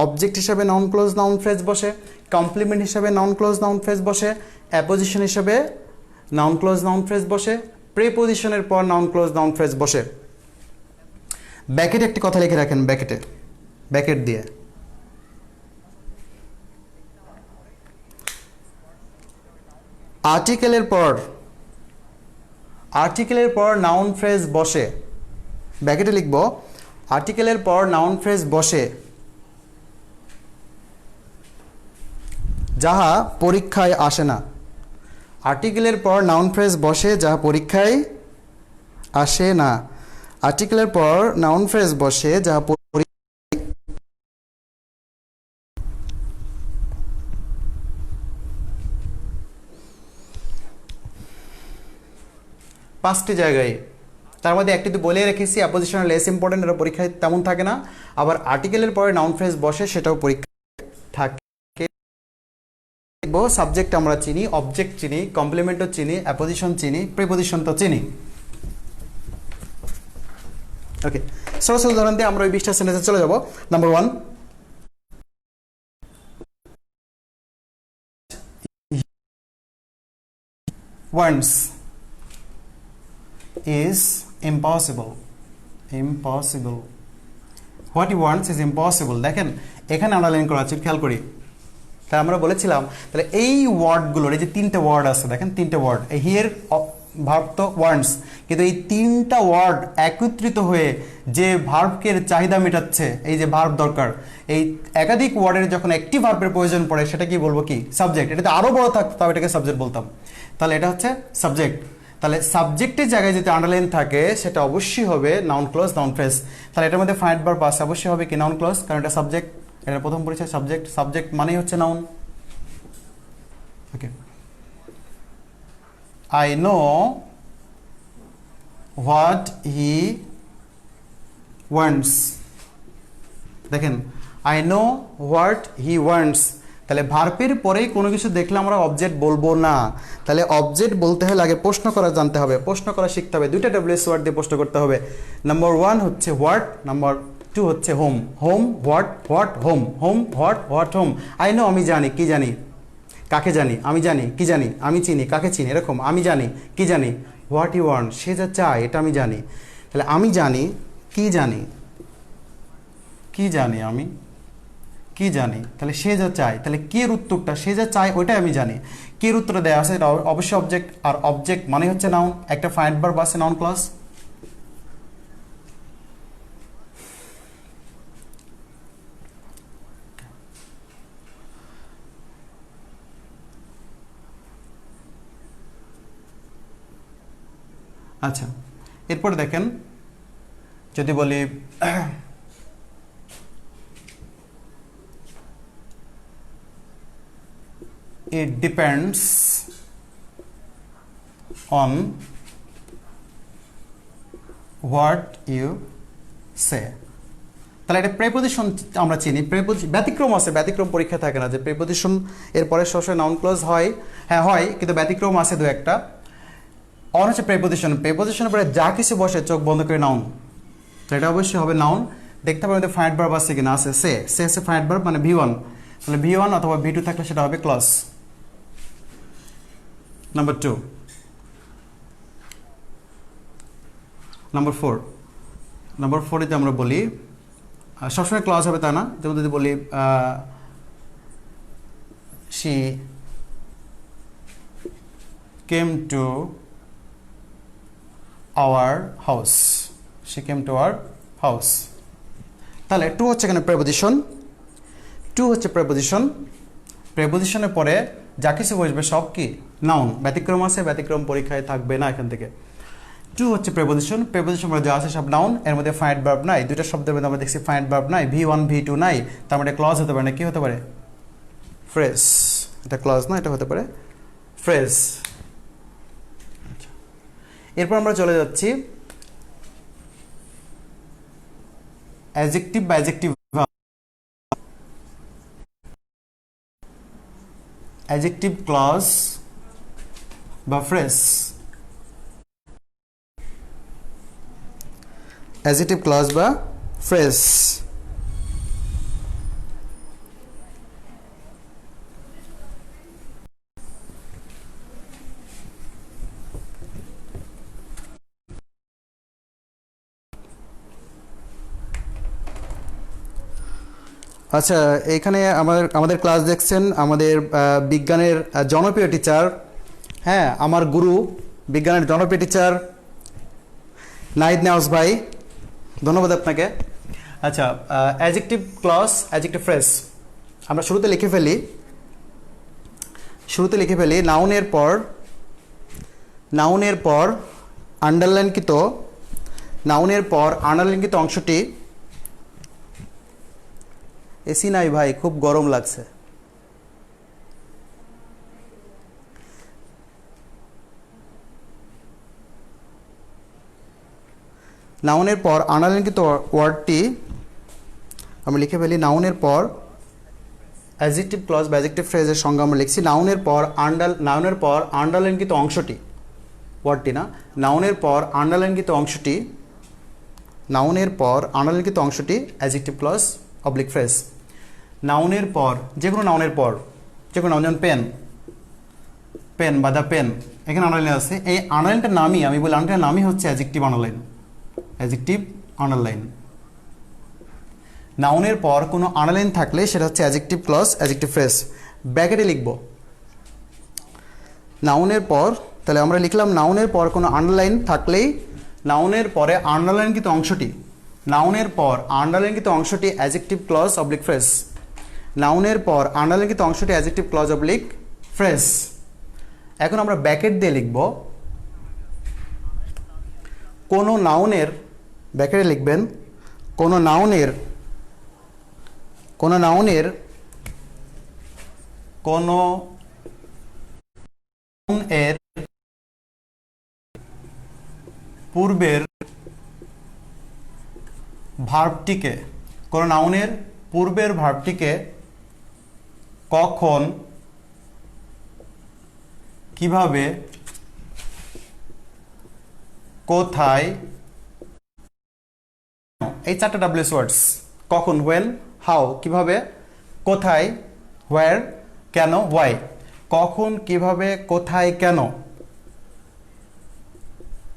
অবজেক্ট হিসাবে নাউন ক্লজ, নাউন ফ্রেজ বসে, কমপ্লিমেন্ট হিসাবে নাউন ক্লজ, নাউন ফ্রেজ বসে, অ্যাপোজিশন হিসাবে নাউন ক্লজ, নাউন ফ্রেজ বসে, প্রিপোজিশনের পর নাউন ক্লজ, নাউন ফ্রেজ বসে। ব্যাকেটে একটি কথা লিখে রাখেন, ব্যাকেট দিয়ে আর্টিকেলের পর নাউন ফ্রেজ বসে, ব্র্যাকেটে লিখব আর্টিকেলের পর নাউন ফ্রেজ বসে যাহা পরীক্ষায় আসে না। আর্টিকেলের পর নাউন ফ্রেজ বসে যাহা পরীক্ষায় আসে না। আর্টিকেলের পর নাউন ফ্রেজ বসে যাহা পাঁচটি জায়গায়, তার মধ্যে একটি তো বলে রেখেছি অ্যাপোজিশন লেস ইম্পর্টেন্ট, এটা পরীক্ষায় তেমন থাকে না। আবার আর্টিকেলের পরে নাউন ফ্রেজ বসে সেটাও পরীক্ষায় থাকে। সাবজেক্ট আমরা চিনি, অবজেক্ট চিনি, কমপ্লিমেন্টও চিনি, অ্যাপোজিশন চিনি, প্রিপোজিশন তো চিনি। ওকে, সরাসরি উদাহরণ দিয়ে আমরা ওই 20টা সেন্টেন্সে চলে যাব। Number 1, wants is impossible. What he wants is impossible. দেখেন এখানে আন্ডারলাইন করা আছে, খেয়াল করি। তাই আমরা বলেছিলাম তাহলে এই ওয়ার্ডগুলোর এই যে 3টে ওয়ার্ড আছে, দেখেন 3টে ওয়ার্ড, হিয়ার ভার্ব তো ওয়ান্টস, কিন্তু এই 3টা ওয়ার্ড একত্রিত হয়ে যে ভার্বকে চাহিদা মেটাচ্ছে, এই যে ভার্ব দরকার, এই একাধিক ওয়ার্ডের যখন একটি ভার্বের প্রয়োজন পড়ে সেটা কি বলবো, কি সাবজেক্ট। এটাতে আরও বড় থাকতো তাও এটাকে সাবজেক্ট বলতাম। তাহলে এটা হচ্ছে সাবজেক্ট। তাহলে সাবজেক্টের জায়গায় যদি আন্ডারলাইন থাকে সেটা অবশ্যই হবে নাউন ক্লজ, নাউন ফ্রেজ। তাহলে এটার মধ্যে ফাইনাইট ভার্ব আছে, অবশ্যই হবে কি নাউন ক্লজ, কারণ এটা সাবজেক্ট। এটা প্রথম পরিচয় সাবজেক্ট, সাবজেক্ট মানেই হচ্ছে noun. Okay, I know what he wants. দেখেন I know what he wants, তাহলে ভার্বের পরেই কোনো কিছু দেখলে আমরা অবজেক্ট বলবো না। তাহলে অবজেক্ট বলতে হলে আগে প্রশ্ন করা জানতে হবে, প্রশ্ন করা শিখতে হবে। 2টা ডব্লিউএস ওয়ার্ড দিয়ে প্রশ্ন করতে হবে। নাম্বার 1 হচ্ছে হোয়াট, নাম্বার 2 হচ্ছে home. Home what, what home, home what, what home. I know আমি জানি, কি জানি, কাকে জানি, আমি জানি, কি জানি, আমি চিনি, কাকে চিনি, এরকম আমি জানি, কি জানি। হোয়াট ইউ ওয়ান্ট, সে যা চায় এটা আমি জানি। তাহলে আমি জানি, কি জানি, কি জানি, আমি কি জানি, তাহলে সে যা চায়, তাহলে কে উত্তরটা, সে যা চায় ওইটাই আমি জানি। কে উত্তরটা দেওয়া আছে, এটা অবশ্যই অবজেক্ট, আর অবজেক্ট মানে হচ্ছে নাউন। একটা ফাইনাইট ভার্ব আছে নাউন ক্লজ। আচ্ছা, এরপর দেখেন যদি বলি it depends on what you say, তাহলে এটা প্রেপোজিশন আমরা চিনি। ব্যতিক্রম আছে, ব্যতিক্রম পরীক্ষা থাকে না যে প্রেপোজিশন এরপরে সবসময় নাউন ক্লজ হয়। হ্যাঁ হয়, কিন্তু ব্যতিক্রম আছে দু একটা। অন হচ্ছে প্রেপোজিশন, প্রেপোজিশনের পরে যা কিছু বসে চোখ বন্ধ করে নাউন, তো এটা অবশ্যই হবে নাউন। দেখতে পাবেন ফাইনাইট ভার্ব আছে কিনা, আছে, সে হচ্ছে ফাইনাইট ভার্ব মানে V1, তাহলে V1 অথবা V2 থাকলে সেটা হবে ক্লজ। নাম্বার 2, নাম্বার 4, নাম্বার 4 যদি আমরা বলি সবসময় ক্লজ হবে তা না, যেমন যদি বলি she came to our house, she came to our house, তাহলে 2 হচ্ছে এখানে প্রেপোজিশন, 2 হচ্ছে প্রেপোজিশন। প্রেপোজিশনের পরে যা কিছু বসবে সব কি নাউন। ব্যতিক্রম আছে, ব্যতিক্রম পরীক্ষায় থাকবে না এখান থেকে। 2 হচ্ছে প্রেপোজিশন, প্রেপোজিশন পরে যা আছে সব নাউন, এর মধ্যে ফাইনাইট ভার্ব নাই। 2টা শব্দের মধ্যে আমরা দেখছি ফাইনাইট ভার্ব নাই, V1 V2 নাই, তার মানে ক্লজ হতে পারে না, কি হতে পারে, ফ্রেজ। এটা ক্লজ না, এটা হতে পারে ফ্রেজ। এরপর আমরা চলে যাচ্ছি অ্যাডজেক্টিভ বা অ্যাডজেক্টিভ ভার্ব, অ্যাডজেক্টিভ ক্লজ বা ফ্রেজ। অ্যাডজেক্টিভ ক্লজ বা ফ্রেজ। আচ্ছা, এখানে আমাদের ক্লাস দেখছেন আমাদের বিজ্ঞানের জনপ্রিয় টিচার হ্যাঁ, আমার গুরু বিজ্ঞানের জনপ্রিয় টিচার নাহিদ নেওয়াজ ভাই, ধন্যবাদ আপনাকে। আচ্ছা, অ্যাডজেক্টিভ ক্লজ, অ্যাডজেক্টিভ ফ্রেজ আমরা শুরুতে লিখে ফেলি। নাউনের পর আন্ডারলাইনকৃত অংশটি, এসি নাই ভাই, খুব গরম লাগছে। নাউনের পর আন্ডারলাইনকৃত ওয়ার্ডটি আমরা লিখে ফেলি। নাউনের পর অ্যাডজেক্টিভ ক্লজ বা অ্যাডজেক্টিভ ফ্রেজের সংজ্ঞা আমরা লিখছি। নাউনের পর আন্ডারলাইনকৃত অংশটি, ওয়ার্ডটি না, নাউনের পর আন্ডারলাইনকৃত অংশটি অ্যাডজেক্টিভ ক্লজ অবলিক ফ্রেজ। নাউনের পর, যে কোনো নাউন, যেমন পেন বা দ্য পেন, এখানে আন্ডারলাইন আছে। এই আন্ডারলাইনটার নামই, আমি বলি আন্ডারলাইনের নামই হচ্ছে অ্যাডজেক্টিভ আন্ডারলাইন। নাউনের পর কোনো আন্ডারলাইন থাকলে সেটা হচ্ছে অ্যাডজেক্টিভ ক্লজ, অ্যাডজেক্টিভ ফ্রেজ। ব্র্যাকেটে লিখব নাউনের পর, তাহলে আমরা লিখলাম নাউনের পর কোনো আন্ডারলাইন থাকলেই নাউনের পরে আন্ডারলাইনকৃত অংশটি অ্যাডজেক্টিভ ক্লজ অবলিক ফ্রেজ। নাউনের পর আন্ডারলাইনকৃত অংশটি অ্যাডজেক্টিভ ক্লজ অবলিক ফ্রেজ। এখন আমরা ব্র্যাকেট দিয়ে লিখব কোনো নাউনের, ব্র্যাকেটে লিখবেন কোনো নাউনের পূর্বের ভার্বটিকে কখন, কিভাবে, কোথায়, এই চারটা ডাব্লিউএস ওয়ার্ডস, কখন, হোয়েন, হাউ, কিভাবে, কোথায়, হোয়ার, কেন, ওয়াই। কখন, কিভাবে, কোথায়, কেন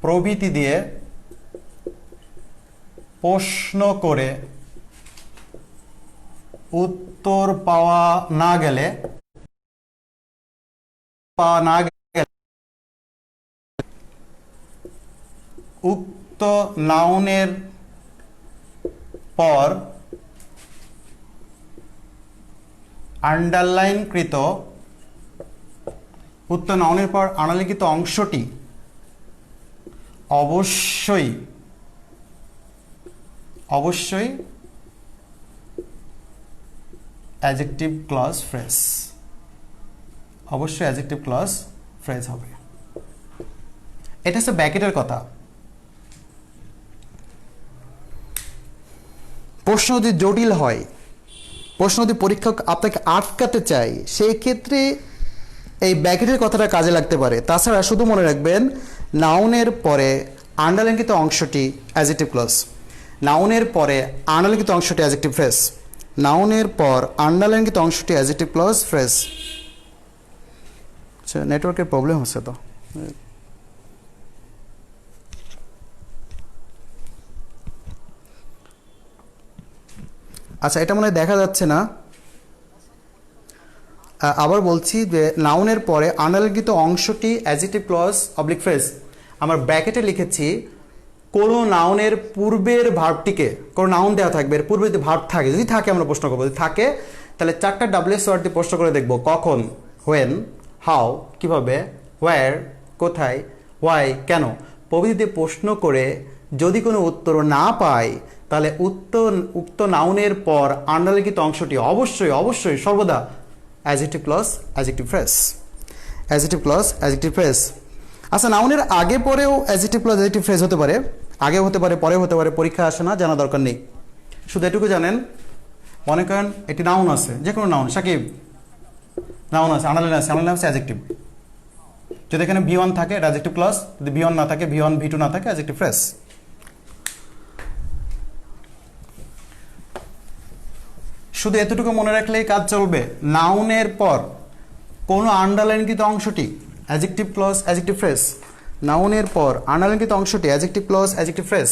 প্রভৃতি দিয়ে প্রশ্ন করে উত্তর পাওয়া না গেলে উক্ত নাউনের পর আন্ডারলাইনকৃত অংশটি অবশ্যই অ্যাডজেক্টিভ ক্লজ ফ্রেজ, হবে। এটা হচ্ছে ব্র্যাকেটের কথা। প্রশ্ন যদি জটিল হয়, যদি পরীক্ষক আপনাকে আটকাতে চায়, সেই ক্ষেত্রে এই ব্র্যাকেটের কথাটা কাজে লাগতে পারে। তাছাড়া শুধু মনে রাখবেন নাউনের পরে আন্ডারলাইনকৃত অংশটি অ্যাডজেক্টিভ ক্লজ, নাউনের পরে আন্ডারলাইনকৃত অংশটি অ্যাডজেক্টিভ ফ্রেজ, নাউনের পর আন্ডারলাইনকৃত অংশটি অ্যাডজেক্টিভ ক্লজ ফ্রেজ। আচ্ছা, নেটওয়ার্কের প্রবলেম হচ্ছে তো। আচ্ছা, এটা মনে হয় দেখা যাচ্ছে না। আবার বলছি যে নাউনের পরে আন্ডারলাইনকৃত অংশটি অ্যাডজেক্টিভ ক্লজ অবলিক ফ্রেজ। আমার ব্র্যাকেটে লিখেছি কোনো নাউনের পূর্বের ভার্বটিকে, কোনো নাউন দেওয়া থাকবে, এর পূর্বে যদি ভার্ব থাকে, যদি থাকে আমরা প্রশ্ন করবো, যদি থাকে তাহলে চারটা ডাব্লিউএস ওয়ার্ড দিয়ে প্রশ্ন করে দেখবো। কখন, হোয়েন, হাউ, কিভাবে, হোয়ার, কোথায়, ওয়াই, কেন প্রভৃতি প্রশ্ন করে যদি কোনো উত্তর না পাই, তাহলে উক্ত নাউনের পর আন্ডারলাইনকৃত অংশটি অবশ্যই সর্বদা অ্যাডজেক্টিভ ক্লজ, অ্যাডজেক্টিভ ফ্রেজ। আচ্ছা, নাউনের আগে পরেও অ্যাডজেক্টিভ ক্লজ, অ্যাডজেক্টিভ ফ্রেজ হতে পারে, আগে হতে পারে, পরে হতে পারে, পরীক্ষা আসে না, জানা দরকার নেই। শুধু এটুকু জানেন, মনে করেন একটি নাউন আছে, যে কোনো নাউন, সাকিব নাউন আছে, আন্ডারলাইন আছে, অ্যাডজেক্টিভ। যদি এখানে V1 থাকে এটা অ্যাডজেক্টিভ ক্লজ, যদি V1 না থাকে, V1 V2 না থাকে, অ্যাডজেক্টিভ ফ্রেজ। শুধু এতটুকু মনে রাখলেই কাজ চলবে। নাউনের পর কোনো আন্ডারলাইনকৃত অংশটি অ্যাডজেক্টিভ ক্লজ, অ্যাডজেক্টিভ ফ্রেজ। নাউনের পর আন্ডারলাইনকৃত অংশটি adjective clause, adjective phrase.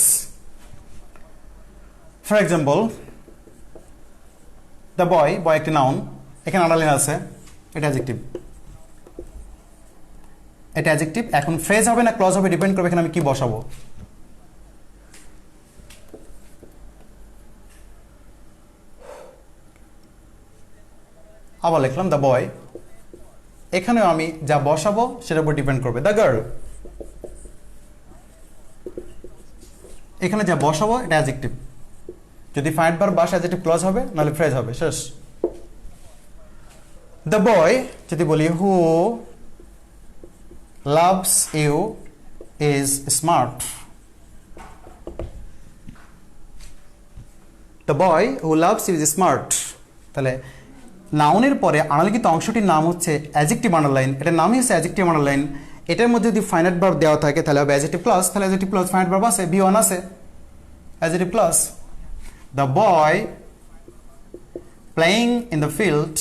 For example, the boy একটি নাউন, এখানে আন্ডারলাইন আছে, এটা অ্যাডজেক্টিভ। এটা অ্যাডজেক্টিভ। এখন ফ্রেজ হবে না ক্লজ হবে ডিপেন্ড করবে এখানে আমি কি বসাবো। আবার লিখলাম দ্য বয়, এখানেও আমি যা বসাবো সেটার উপর ডিপেন্ড করবে। দ্য গার্ল, এখানে যা বসাবো এটা অ্যাডজেক্টিভ, যদি ফাইন্ড ভার্ব বাসা অ্যাডজেক্টিভ ক্লজ হবে, নাহলে ফ্রেজ হবে, শেষ। দ্য বয় যদি বলি who loves you is smart, the boy who loves you is smart, তাহলে নাউনের পরে আনালিখিত অংশটির নাম হচ্ছে অ্যাডজেক্টিভ আন্ডারলাইন, এটার নামই হচ্ছে অ্যাডজেক্টিভ আন্ডারলাইন। এটার মধ্যে যদি ফাইনাইট ভার্ব দেওয়া থাকে তাহলে হবে অ্যাডজেক্টিভ প্লাস, তাহলে অ্যাডজেক্টিভ প্লাস ফাইনাইট ভার্ব আছে, বি ওয়ান আছে, adjective plus. The boy playing in the field,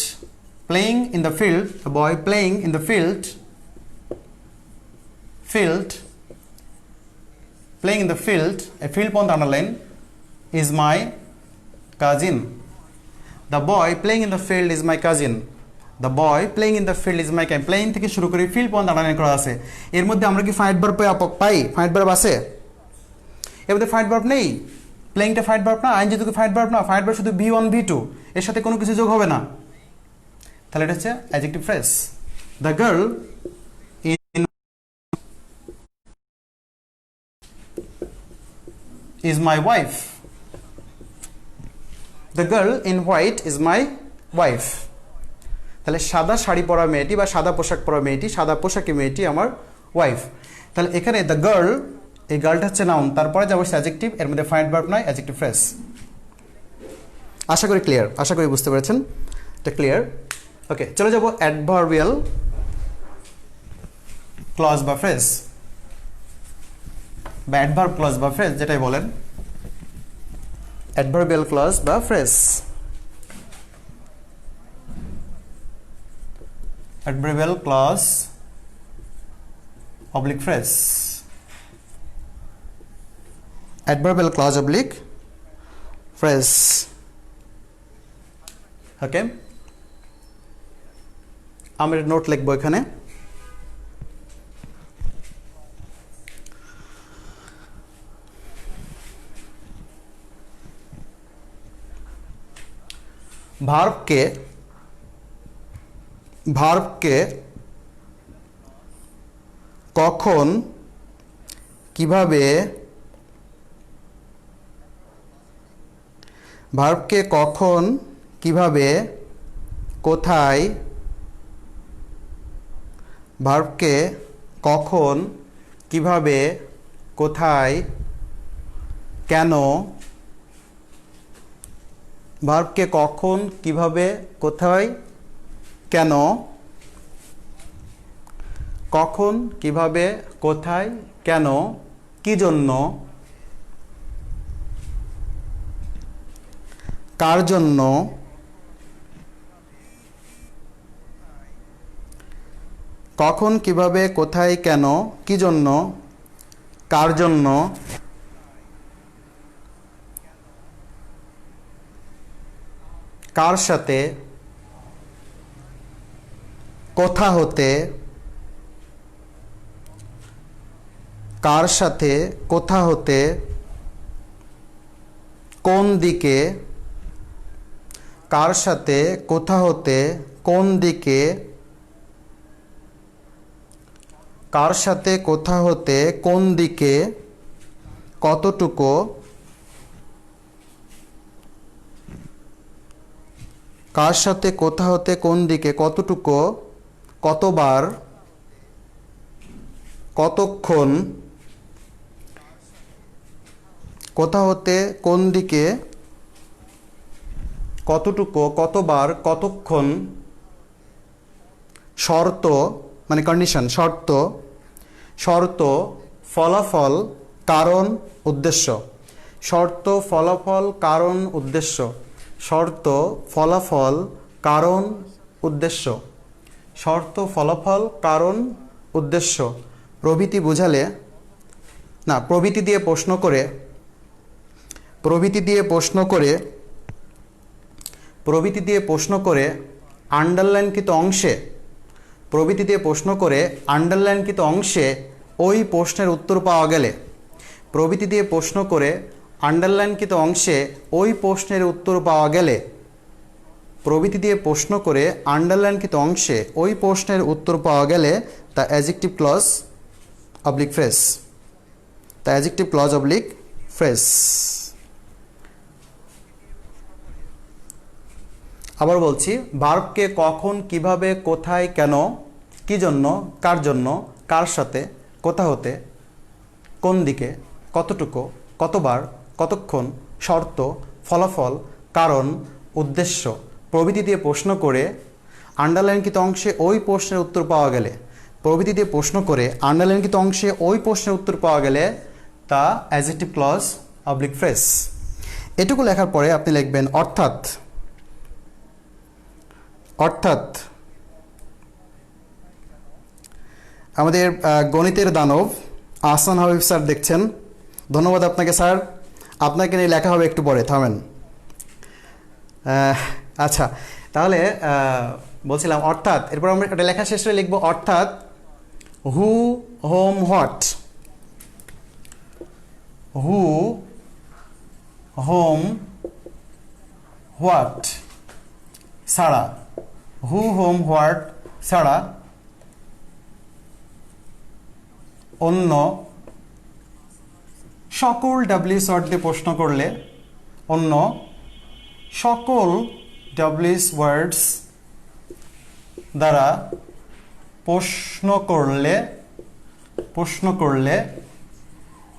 playing in the field, the boy playing in the field, field, playing in the field, a field পর্যন্ত underline, is my cousin. The boy playing in the field is my cousin. The boy playing in the field is my cousin. Playing থেকে শুরু করে field পর্যন্ত আন্ডারলাইন করা আছে। এর মধ্যে আমরা কি ফাইনাইট ভার্ব পাই? ফাইনাইট ভার্ব আছে? এর মধ্যে ফাইনাইট ভার্ব নেই। প্লেইংটা ফাইনাইট ভার্ব না, আইএনজি তো ফাইনাইট ভার্ব না, ফাইনাইট ভার্ব শুধু V1 V2, এর সাথে কোনো কিছু যোগ হবে না, তাহলে এটা হচ্ছে adjective phrase. The girl is my wife. The girl in white is my wife. তাহলে সাদা শাড়ি পরা মেয়েটি বা সাদা পোশাক পরা মেয়েটি, সাদা পোশাকি মেয়েটি আমার ওয়াইফ। তাহলে এখানে দ্য গার্ল, এই গার্লটা হচ্ছে নাউন, তারপরে যাবো অ্যাডজেক্টিভ, এর মধ্যে ফাইনাইট ভার্ব নাই, অ্যাডজেক্টিভ ফ্রেজ। আশা করি ক্লিয়ার, আশা করি বুঝতে পেরেছেন, এটা ক্লিয়ার। ওকে, চলে যাবো অ্যাডভার্বিয়াল ক্লজ বা ফ্রেজ, বা অ্যাডভার্ব ক্লজ বা ফ্রেজ যেটাই বলেন, অ্যাডভার্বিয়াল ক্লজ বা phrase. Adverbial clause oblique phrase, adverbial clause oblique phrase. Okay, আমি নোট লিখবো এখানে। ভার্বকে কখন কিভাবে, ভার্বকে কখন কিভাবে কোথায়, ভার্বকে কখন কিভাবে কোথায় কেন, ভার্বকে কখন কিভাবে কোথায় কেন, কখন কিভাবে কোথায় কেন কি জন্য, কার জন্য, কখন কিভাবে কোথায় কেন কি জন্য কার জন্য, কার সাথে, কোথা হতে, কার সাথে কোথা হতে, কোন দিকে, কার সাথে কোথা হতে কোন দিকে, কার সাথে কোথা হতে কোন দিকে, কতটুকু, কার সাথে কোথা হতে কোন দিকে কতটুকু, কতবার, কতক্ষণ, কোথা হতে কোন দিকে কতটুকু, কতবার, কতক্ষণ, শর্ত মানে কন্ডিশন, শর্ত, শর্ত, ফলাফল, কারণ, উদ্দেশ্য, শর্ত, ফলাফল, কারণ, উদ্দেশ্য, শর্ত, ফলাফল, কারণ, উদ্দেশ্য, শর্ত, ফলাফল, কারণ, উদ্দেশ্য প্রভৃতি বুঝালে, না প্রভৃতি দিয়ে প্রশ্ন করে, প্রভৃতি দিয়ে প্রশ্ন করে, প্রভৃতি দিয়ে প্রশ্ন করে আন্ডারলাইনকৃত অংশে প্রভৃতি দিয়ে প্রশ্ন করে আন্ডারলাইনকৃত অংশে ওই প্রশ্নের উত্তর পাওয়া গেলে, প্রভৃতি দিয়ে প্রশ্ন করে আন্ডারলাইনকৃত অংশে ওই প্রশ্নের উত্তর পাওয়া গেলে, প্রভৃতি দিয়ে প্রশ্ন করে আন্ডারলাইনকৃত অংশে ওই প্রশ্নের উত্তর পাওয়া গেলে তা অ্যাডজেক্টিভ ক্লজ অবলিক ফ্রেজ, তা অ্যাডজেক্টিভ ক্লজ অবলিক ফ্রেজ। আবার বলছি, ভার্বকে কখন, কিভাবে, কোথায়, কেন, কি জন্য, কার জন্য, কার সাথে, কোথা হতে, কোন দিকে, কতটুকু, কতবার, কতক্ষণ, শর্ত, ফলাফল, কারণ, উদ্দেশ্য প্রভৃতি দিয়ে প্রশ্ন করে আন্ডারলাইনকৃত অংশে ওই প্রশ্নের উত্তর পাওয়া গেলে, প্রভৃতি দিয়ে প্রশ্ন করে আন্ডারলাইনকৃত অংশে ওই প্রশ্নের উত্তর পাওয়া গেলে তা অ্যাডজেক্টিভ ক্লজ অবলিক ফ্রেজ। এটুকু লেখার পরে আপনি লিখবেন অর্থাৎ, অর্থাৎ আমাদের গণিতের দানব আহসান হাবিব স্যার দেখছেন, ধন্যবাদ আপনাকে স্যার। আপনাকে নিয়ে লেখা হবে একটু পরে, থামেন। আচ্ছা, তাহলে বলছিলাম অর্থাৎ, এরপর আমরা এটা লেখা শেষে লিখবো অর্থাৎ who, whom, what, who, whom, what ছাড়া, হু, হোম, হোয়াট ছাড়া অন্য সকল ডাব্লিউএস ওয়ার্ড দিয়ে প্রশ্ন করলে, অন্য সকল ডাব্লিউএস ওয়ার্ডস দ্বারা প্রশ্ন করলে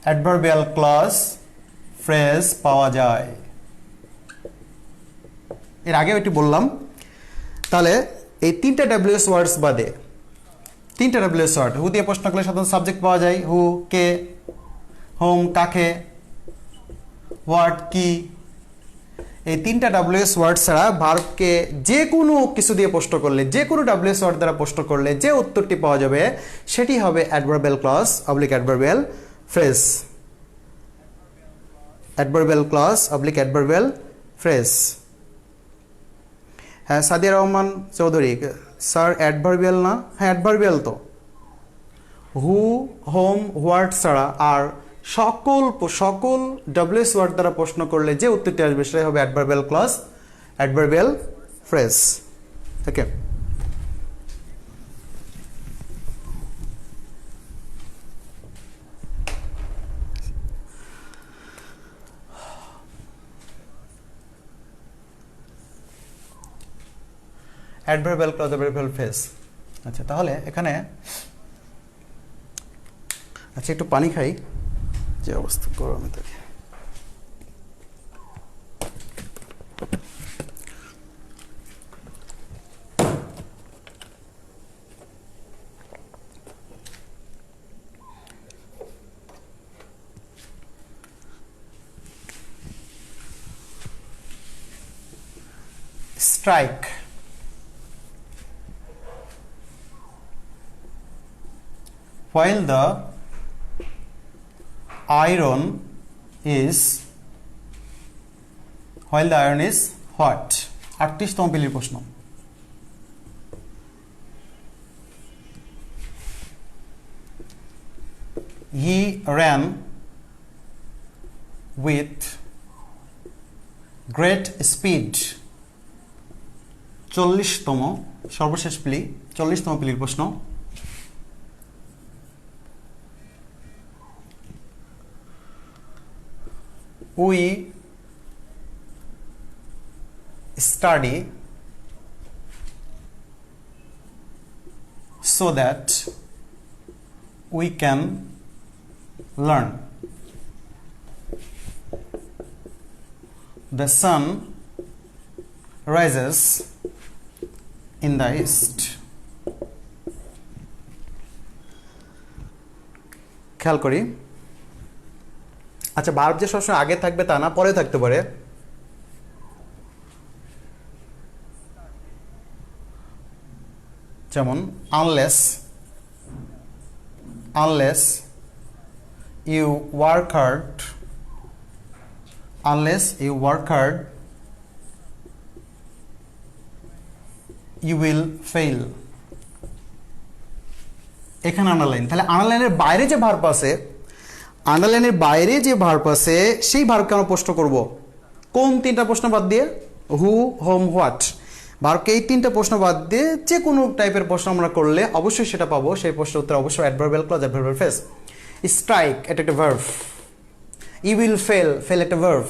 অ্যাডভার্বিয়াল ক্লজ ফ্রেজ পাওয়া যায়। এর আগেও এটি বললাম। তাহলে এই তিনটা ডাব্লিউএস ওয়ার্ডস বাদে, তিনটা ডাব্লিউএস ওয়ার্ড, হু দিয়ে প্রশ্ন করলে সাধারণত সাবজেক্ট পাওয়া যায়, হু কে, হোম কাকে, হোয়াট কি। এই তিনটা ডাব্লিউএস ওয়ার্ড ছাড়া ভার্বকে যে কোনো কিছু দিয়ে প্রশ্ন করলে, যে কোনো ডাব্লিউএস ওয়ার্ড দ্বারা প্রশ্ন করলে যে উত্তরটি পাওয়া যাবে সেটি হবে adverbial clause oblique adverbial phrase, adverbial clause oblique adverbial phrase. হ্যাঁ, সাদিয়া রহমান চৌধুরী স্যার অ্যাডভার্বিয়াল না? হ্যাঁ অ্যাডভার্বিয়াল তো। হু, হোম, হোয়াট ছাড়া আর সকল ডাব্লিউএস ওয়ার্ড দ্বারা প্রশ্ন করলে যে উত্তরটি আসবে সেটাই হবে অ্যাডভার্বিয়াল ক্লজ অ্যাডভার্বিয়াল ফ্রেজ। ওকে, অ্যাডভার্বিয়াল ক্লজ অ্যাডভার্বিয়াল ফ্রেজ। আচ্ছা, তাহলে এখানে আচ্ছা একটু পানি খাই, যে অবস্থা গরমে থাকে। strike, while the iron is what? 38তম পিলির প্রশ্ন। He ran with great speed, 40তম সর্বশেষ পিলি, 40তম পিলির প্রশ্ন। We study so that we can learn. The sun rises in the east. খেয়াল করি। আচ্ছা, ভার্ব যে সবসময় আগে থাকবে তা না, পরে থাকতে পারে। যেমন unless you work hard, you will fail. এখানে আন্ডারলাইন। তাহলে আন্ডারলাইনের বাইরে যে ভার্ব আছে, আন্ডারলাইনের বাইরে যে ভার্ব আছে সেই ভার্বকে আমরা প্রশ্ন করব কোন তিনটা প্রশ্ন বাদ দিয়ে? হু, হোম, হোয়াট। ভার্বকে এই তিনটা প্রশ্ন বাদ দিয়ে যে কোনো টাইপের প্রশ্ন আমরা করলে অবশ্যই সেটা পাবো। সেই প্রশ্নের উত্তর অবশ্যই adverbial clause, adverbial phrase. Strike, এটা একটা verb. You will fail, fail একটা ভার্ব।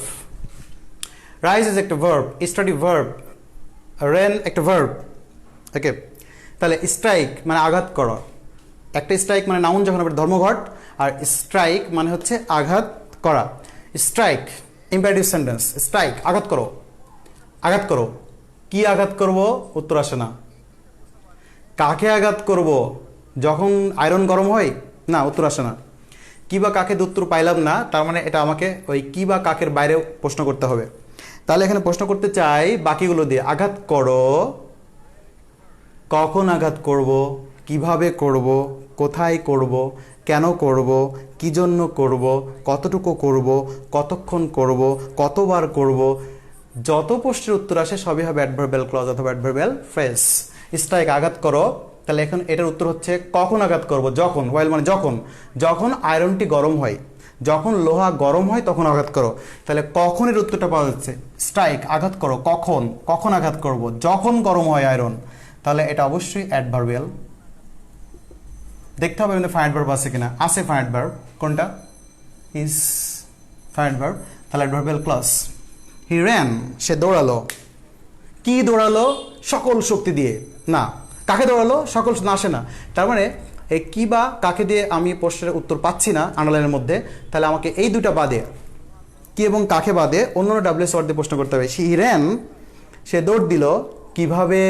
রাইজ ইজ একটা ভার্ব, স্টাডি ভার্ব। রেন একটা ভার্ব। ওকে, তাহলে স্ট্রাইক মানে আঘাত করা। একটা স্ট্রাইক মানে নাউন যখন আমরা ধর্মঘট, আর স্ট্রাইক মানে হচ্ছে আঘাত করা। Strike imperative sentence. স্ট্রাইক আঘাত করো, আঘাত করো। কি আঘাত করব? উত্তর আসে না। কাকে আঘাত করব? যখন আয়রন গরম হয়? না, উত্তর আসে না। কি বা কাকে উত্তর পাইলাম না, তার মানে এটা আমাকে ওই কি বা কাকের বাইরে প্রশ্ন করতে হবে। তাহলে এখানে প্রশ্ন করতে চাই বাকিগুলো দিয়ে। আঘাত করো, কখন আঘাত করব, কিভাবে করব, কোথায় করব, কেন করব, কি জন্য করব, কতটুকু করব, কতক্ষণ করব, কতবার করব। যত প্রশ্নের উত্তর আসে সবই হবে অ্যাডভার্বিয়াল ক্লজ অথবা অ্যাডভার্বিয়াল ফ্রেজ। স্ট্রাইক আঘাত করো, তাহলে এখন এটার উত্তর হচ্ছে কখন আঘাত করব? যখন। ওয়াইল মানে যখন, যখন আয়রনটি গরম হয়, যখন লোহা গরম হয় তখন আঘাত করো। তাহলে কখনের উত্তরটা পাওয়া যাচ্ছে। স্ট্রাইক আঘাত করো, কখন, কখন আঘাত করব? যখন গরম হয় আয়রন। তাহলে এটা অবশ্যই অ্যাডভার্বিয়াল। দেখতে হবে ফাইনাইট ভার্ব আছে কিনা। আছে ফাইনাইট ভার্ব। কোনটা? Is finite verb. তাহলে অ্যাডভার্বিয়াল ক্লজ। হি র্যান, সে দৌড়ালো। কি দৌড়ালো? সকল শক্তি দিয়ে। না, কাকে দৌড়ালো? সকল না, আসে না। তার মানে এই কি বা কাকে দিয়ে আমি প্রশ্নের উত্তর পাচ্ছি না আন্ডারলাইনের মধ্যে। তাহলে আমাকে এই দুটা বাদে, কি এবং কাকে বাদে অন্যান্য ডাব্লিউএস ওয়ার্ড দিয়ে প্রশ্ন করতে হবে। হি র্যান, সে দৌড় দিল। কিভাবে?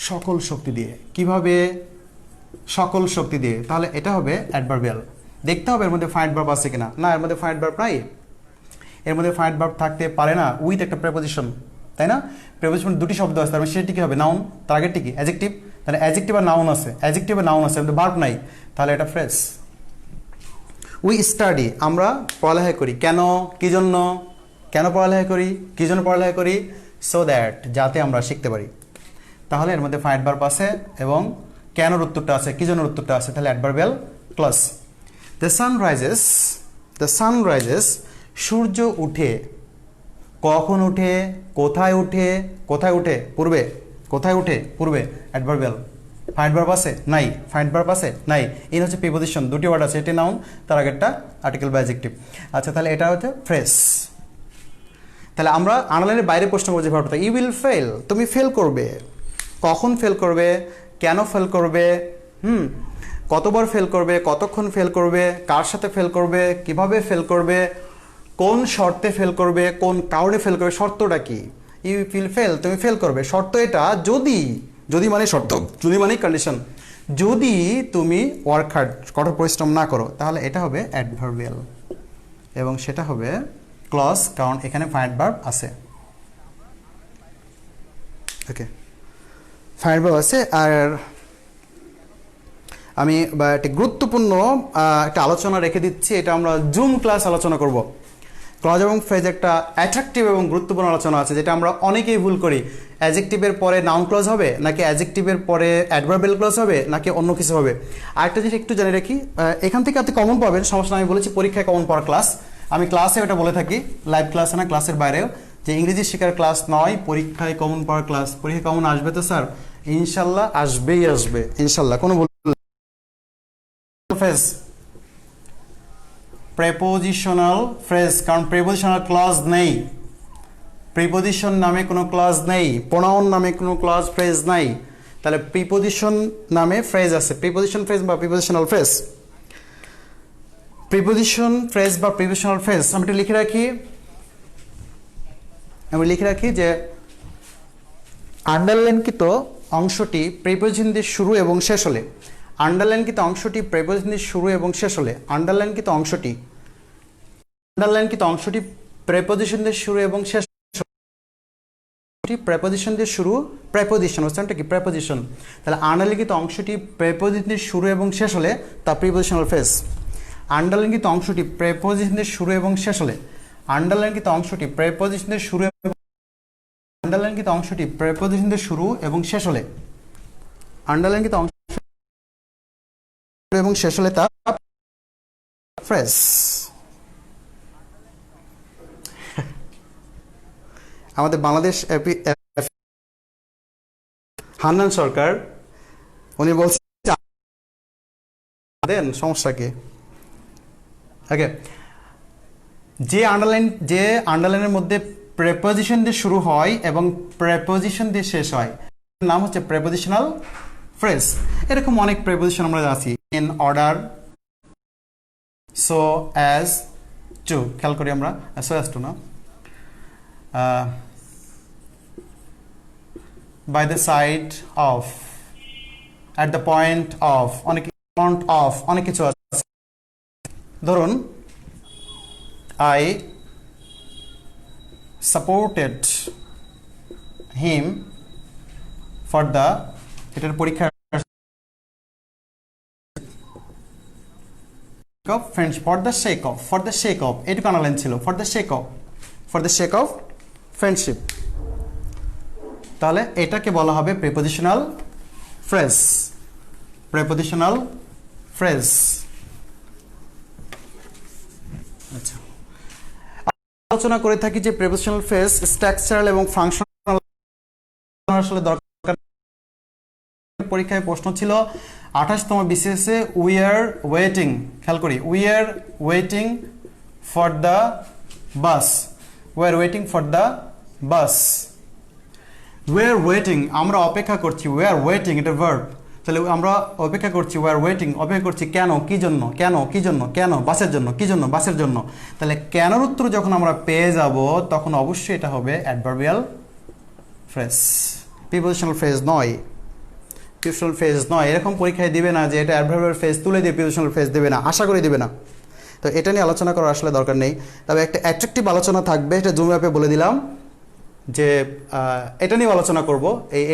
সকল শক্তি দিয়ে। কিভাবে? সকল শক্তি দিয়ে। তাহলে এটা হবে অ্যাডভার্বিয়াল। দেখতে হবে এর মধ্যে ফাইনাইট ভার্ব আছে কিনা। না, এর মধ্যে ফাইনাইট ভার্ব নাই। এর মধ্যে ফাইনাইট ভার্ব থাকতে পারে না উইথ একটা প্রেপোজিশন, তাই না? প্রেপোজিশন দুটি শব্দ আছে, তার মানে সেটি কি হবে? নাউন। তার আগেরটি কি? অ্যাডজেক্টিভ। তাহলে অ্যাডজেক্টিভ আর নাউন আছে, অ্যাডজেক্টিভ আর নাউন আছে, কিন্তু ভার্ব নাই। তাহলে এটা ফ্রেজ। উই স্টাডি, আমরা পড়ালেখা করি। কেন? কি জন্য? কেন পড়ালেখা করি? কি জন্য পড়ালেখা করি? সো দ্যাট, যাতে আমরা শিখতে পারি। তাহলে এর মধ্যে ফাইনাইট ভার্ব আছে এবং কেনর উত্তরটা আছে, কি জন্য উত্তরটা আছে। তাহলে adverbial clause. The sun rises, the sun rises, সূর্য উঠে। কখন উঠে? কোথায় উঠে? কোথায় উঠে? পূর্বে। কোথায় উঠে? পূর্বে। অ্যাডভার্বিয়াল। ফাইনাইট ভার্ব আছে? নাই। ফাইনাইট ভার্ব আছে? নাই। ইন হচ্ছে প্রিপোজিশন, দুটি ওয়ার্ড আছে, এটি নাউন, তার আগেরটা আর্টিকেল বা অ্যাডজেক্টিভ। আচ্ছা, তাহলে এটা হচ্ছে ফ্রেজ। তাহলে আমরা আন্ডারলাইনের বাইরে প্রশ্ন করছি ভার্বটা। ইউ উইল ফেল, তুমি ফেল করবে। কখন ফেল করবে? কেন ফেল করবে? কতবার ফেল করবে? কতক্ষণ ফেল করবে? কার সাথে ফেল করবে? কিভাবে ফেল করবে? কোন শর্তে ফেল করবে? কোন কারণে ফেল করবে? শর্তটা কি? ইউ উইল ফেল, তুমি ফেল করবে। শর্ত এটা যদি, যদি মানে শর্ত, যদি মানে কন্ডিশন, যদি তুমি ওয়ার্ক হার্ড, কঠোর পরিশ্রম না করো। তাহলে এটা হবে অ্যাডভার্বিয়াল এবং সেটা হবে ক্লজ, কারণ এখানে ফাইনাইট ভার্ব আছে। ওকে, ফাইনাইট ভার্ব আছে। আর আমি একটা গুরুত্বপূর্ণ একটা আলোচনা রেখে দিচ্ছি, এটা আমরা জুম ক্লাস আলোচনা করব। ক্লজ এবং ফ্রেজ একটা অ্যাট্রাকটিভ এবং গুরুত্বপূর্ণ আলোচনা আছে, যেটা আমরা অনেকেই ভুল করি। অ্যাডজেক্টিভের পরে নাউন ক্লজ হবে, নাকি অ্যাডজেক্টিভের পরে অ্যাডভার্বিয়াল ক্লজ হবে, নাকি অন্য কিছু হবে। আরেকটা জিনিস একটু জানিয়ে রাখি, এখান থেকে আপনি কমন পাবেন, সমস্যা। আমি বলেছি পরীক্ষায় কমন পাওয়ার ক্লাস, আমি ক্লাসে এটা বলে থাকি, লাইভ ক্লাসে না, ক্লাসের বাইরেও, যে ইংরেজি শেখার ক্লাস নয়, পরীক্ষায় কমন পাওয়ার ক্লাস। পরীক্ষায় কমন আসবে তো স্যার? ইনশাল্লাহ আসবেই আসবে, ইনশাল্লাহ, কোনো ভুল। ফ্রেজ, প্রেপোজিশনাল ফ্রেজ, কারণ প্রেপোজিশনাল ক্লজ নেই। প্রিপোজিশন নামে কোনো ক্লজ নেই, প্রোনাউন নামে কোনো ক্লজ ফ্রেজ নাই। তাহলে প্রিপোজিশন নামে ফ্রেজ আছে, প্রিপোজিশন ফ্রেজ বা প্রিপোজিশনাল ফ্রেজ। প্রিপোজিশন ফ্রেজ বা প্রিপোজিশনাল ফ্রেজ আমি এটা লিখে রাখি, যে আন্ডারলাইনকৃত অংশটি প্রিপোজিশন দিয়ে শুরু এবং শেষ হলে, আন্ডারলাইনকৃত অংশটি প্রিপোজিশন দিয়ে শুরু এবং শেষ হলে, আন্ডারলাইনকৃত অংশটি প্রিপোজিশন দিয়ে শুরু এবং শেষ, প্রেপোজিশন দিয়ে শুরু, প্রেপোজিশন হচ্ছে কি? প্রেপোজিশন। তাহলে আন্ডারলাইনকৃত অংশটি প্রেপোজিশন দিয়ে শুরু এবং শেষ হলে তা প্রিপোজিশনাল ফ্রেজ। আন্ডারলাইনকৃত অংশটি প্রেপোজিশন দিয়ে শুরু এবং শেষ হলে, আন্ডারলাইনকৃত অংশটি প্রেপোজিশন দিয়ে শুরু, আন্ডারলাইনকৃত অংশটি প্রেপোজিশন দিয়ে শুরু এবং শেষ হলে, আন্ডারলাইনকৃত অংশ এবং শেষ হলে তা ফ্রেশ। আমাদের বাংলাদেশ হান্নান সরকার উনি বলছেন দেন সমস্যা কি। ওকে, যে আন্ডারলাইনের মধ্যে প্রেপোজিশন দিয়ে শুরু হয় এবং প্রেপোজিশন দিয়ে শেষ হয় নাম হচ্ছে প্রেপোজিশনাল ফ্রেজ। এরকম অনেক প্রেপোজিশন আমরা আছি, in order, so as to, খেয়াল করি আমরা সো অ্যাজ টু না, by the side of, at the point of, অনেক কিছু আছে। ধরুন I supported him for the, এটার পরীক্ষা friends, for the sake of এটুকু আনালাইন ছিল, for the sake of friendship। তাহলে এটাকে বলা হবে প্রিপোজিশনাল ফ্রেজ। আচ্ছা, আলোচনা করে থাকি যে প্রিপোজিশনাল ফ্রেজ স্ট্রাকচারাল এবং ফাংশনাল আসলে দরকার। পরীক্ষায় প্রশ্ন ছিল 28তম বিসিএস এ, উই আর ওয়েটিং, খেয়াল করি, we are waiting for the bus, আমরা অপেক্ষা করছি, উই আর ওয়েটিং, এটা ভার্ব। তাহলে আমরা অপেক্ষা করছি, উই আর ওয়েটিং, অপেক্ষা করছি কেন, কি জন্য, বাসের জন্য, কি জন্য, বাসের জন্য। তাহলে কেনর উত্তর যখন আমরা পেয়ে যাব তখন অবশ্যই এটা হবে অ্যাডভার্বিয়াল ফ্রেজ, প্রিপোজিশনাল ফ্রেজ নয়। এরকম পরীক্ষায় দিবে না যে এটা অ্যাডভার্বিয়াল ফ্রেজ তুলে দিয়ে প্রিপোজিশনাল ফ্রেজ দেবে না, আশা করি দিবে না। তো এটা নিয়ে আলোচনা করার আসলে দরকার নেই। তবে একটা অ্যাট্রাকটিভ আলোচনা থাকবে, এটা জুম অ্যাপে বলে দিলাম যে এটা নিয়ে আলোচনা করব,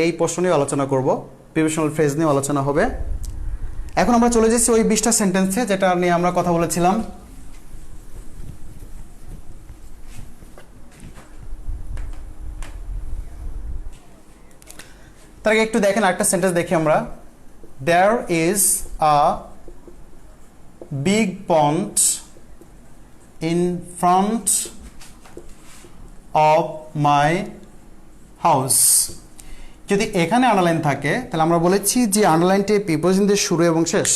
এই প্রশ্ন নিয়ে আলোচনা করব, প্রিপোজিশনাল ফ্রেজ নিয়ে আলোচনা হবে। এখন আমরা চলে যাচ্ছি ওই 20টা সেন্টেন্সে যেটা নিয়ে আমরা কথা বলেছিলাম। তার আগে একটু দেখেন একটা সেন্টেন্স দেখি আমরা। There is a big pond in front of my house. যদি এখানে আন্ডারলাইন থাকে তাহলে আমরা বলেছি যে আন্ডারলাইনটি প্রিপোজিশন দিয়ে শুরু এবং শেষ।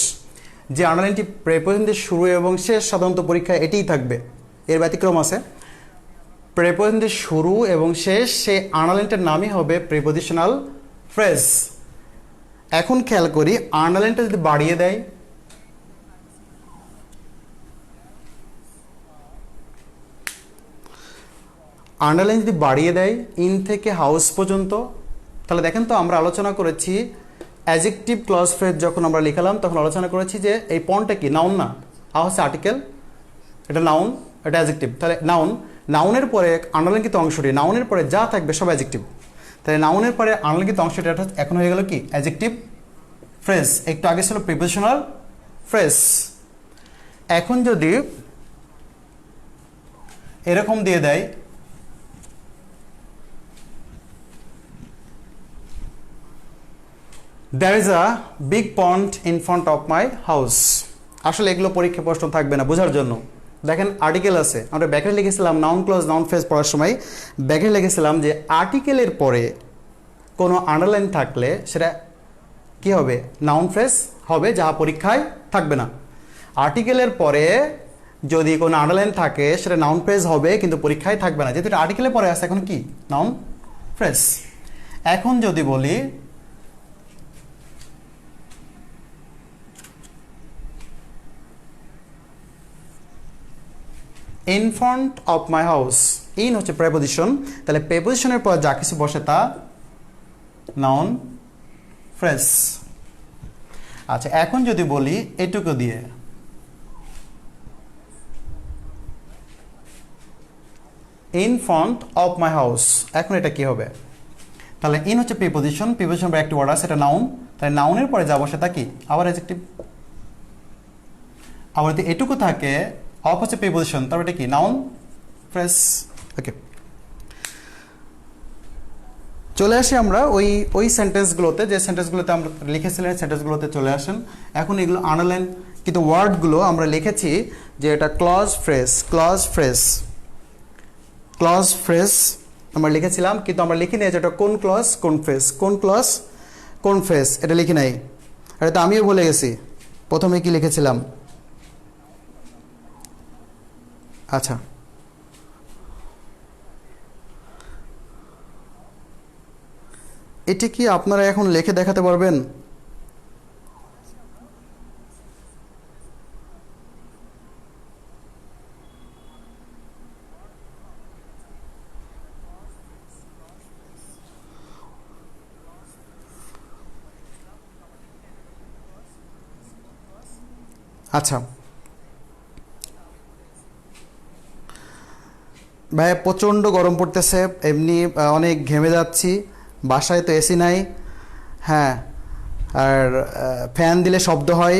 যে আন্ডারলাইনটি প্রিপোজিশন দিয়ে শুরু এবং শেষ সাধারণত পরীক্ষায় এটিই থাকবে, এর ব্যতিক্রম আছে। প্রিপোজিশন দিয়ে শুরু এবং শেষ, সেই আন্ডারলাইনটার নামই হবে প্রিপোজিশনাল ফ্রেজ। এখন খেয়াল করি, আন্ডারলাইনটা যদি বাড়িয়ে দেয়, ইন থেকে হাউস পর্যন্ত, তাহলে দেখেন তো আমরা আলোচনা করেছি অ্যাডজেক্টিভ ক্লজ ফ্রেজ যখন আমরা লিখালাম তখন আলোচনা করেছি যে এই পয়েন্টটা কি, নাউন না, হচ্ছে আর্টিকেল, এটা নাউন, এটা অ্যাডজেক্টিভ। তাহলে নাউনের পরে আন্ডারলাইনকৃত অংশটি, নাউনের পরে যা থাকবে সব অ্যাডজেক্টিভ। তাহলে নাউনের পরে আন্ডারলাইনকৃত অংশটি এখন হয়ে গেল কি, অ্যাডজেক্টিভ ফ্রেজ। একটু আগে ছিল প্রিপোজিশনাল ফ্রেজ। এখন যদি এরকম দিয়ে দেয়, There is a big pond in front of my house। আসলে এগুলো পরীক্ষা প্রশ্ন থাকবে না, বোঝার জন্য। দেখেন আর্টিকেল আছে, আমরা ব্যাকে লিখেছিলাম নাউন ক্লজ নাউন ফ্রেজ পড়ার সময় ব্যাকে লিখেছিলাম যে আর্টিকেলের পরে কোনো আন্ডারলাইন থাকলে সেটা কি হবে, নাউন ফ্রেজ হবে, যা পরীক্ষায় থাকবে না। আর্টিকেলের পরে যদি কোনো আন্ডারলাইন থাকে সেটা নাউন ফ্রেজ হবে কিন্তু পরীক্ষায় থাকবে না, যেহেতু এটা আর্টিকেলের পরে আছে এখন কি, নাউন ফ্রেজ। এখন যদি বলি in front of my house, in হচ্ছে প্রেপোজিশন, তাহলে প্রেপোজিশনের পর যা কিছু বসে তা নাউন ফ্রেজ। আচ্ছা, এখন যদি বলি এটুকু দিয়ে, in front of my house, এখন এটা কি হবে, তাহলে ইন হচ্ছে প্রিপোজিশন, প্রিপোজিশন পর একটি ওয়ার্ড আছে, এটা নাউন, তাহলে নাউনের পরে যা বসে তা কি, আবার অ্যাডজেক্টিভ। আবার যদি এটুকু থাকে, অফ হচ্ছে প্রিপোজিশন, তারপর এটা কি, নাউন ফ্রেজ। ওকে, চলে আসি আমরা ওই ওই সেন্টেন্সগুলোতে, যে সেন্টেন্সগুলোতে আমরা লিখেছিলেন সেন্টেন্সগুলোতে চলে আসেন। এখন এগুলো আন্ডারলাইন কিন্তু ওয়ার্ডগুলো আমরা লিখেছি যে এটা clause phrase, clause phrase, clause phrase আমরা লিখেছিলাম, কিন্তু আমরা লিখি নাই যে এটা কোন ক্লজ কোন ফ্রেজ, কোন ক্লজ কোন ফ্রেজ এটা লিখি নাই। আর এটা আমিও বলে গেছি প্রথমে কি লিখেছিলাম। আচ্ছা, এটি কি আপনারা এখন লিখে দেখাতে পারবেন? আচ্ছা ভাই, প্রচণ্ড গরম পড়তেছে, এমনি অনেক ঘেমে যাচ্ছি, বাসায় তো এসি নাই। হ্যাঁ, আর ফ্যান দিলে শব্দ হয়।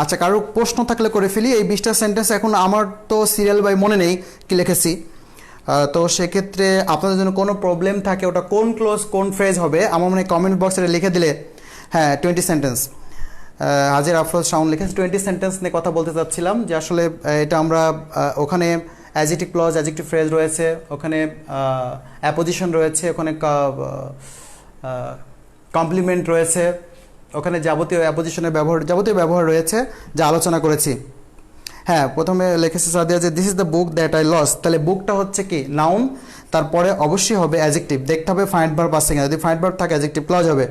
আচ্ছা, কারো প্রশ্ন থাকলে করে ফেলি। এই 20টা সেন্টেন্স এখন আমার তো সিরিয়াল বাই মনে নেই কি লিখেছি, তো সেক্ষেত্রে আপনাদের জন্য কোনো প্রবলেম থাকে ওটা কোন ক্লোজ কোন ফ্রেজ হবে আমার মনে হয় কমেন্ট বক্সে লিখে দিলে। হ্যাঁ, 20 সেন্টেন্স হাজির আফরোজ শাওন লিখেছে। 20 সেন্টেন্স নিয়ে কথা বলতে চাচ্ছিলাম যে আসলে এটা আমরা ওখানে অ্যাডজেক্টিভ ক্লজ অ্যাডজেক্টিভ ফ্রেজ রয়েছে, ওখানে অ্যাপোজিশন রয়েছে, ওখানে কমপ্লিমেন্ট রয়েছে, ওখানে যাবতীয় অ্যাপোজিশনের ব্যবহার যাবতীয় ব্যবহার রয়েছে যা আলোচনা করেছি। হ্যাঁ, প্রথমে লিখেছে সাদিয়া যে this is the book that I lost. তাহলে বুকটা হচ্ছে কি নাউন, তারপরে অবশ্যই হবে অ্যাডজেক্টিভ, দেখতে হবে ফাইন্ড ভার্ব আছে কিনা, যদি ফাইন্ড ভার্ব থাকে অ্যাডজেক্টিভ ক্লজ হবে।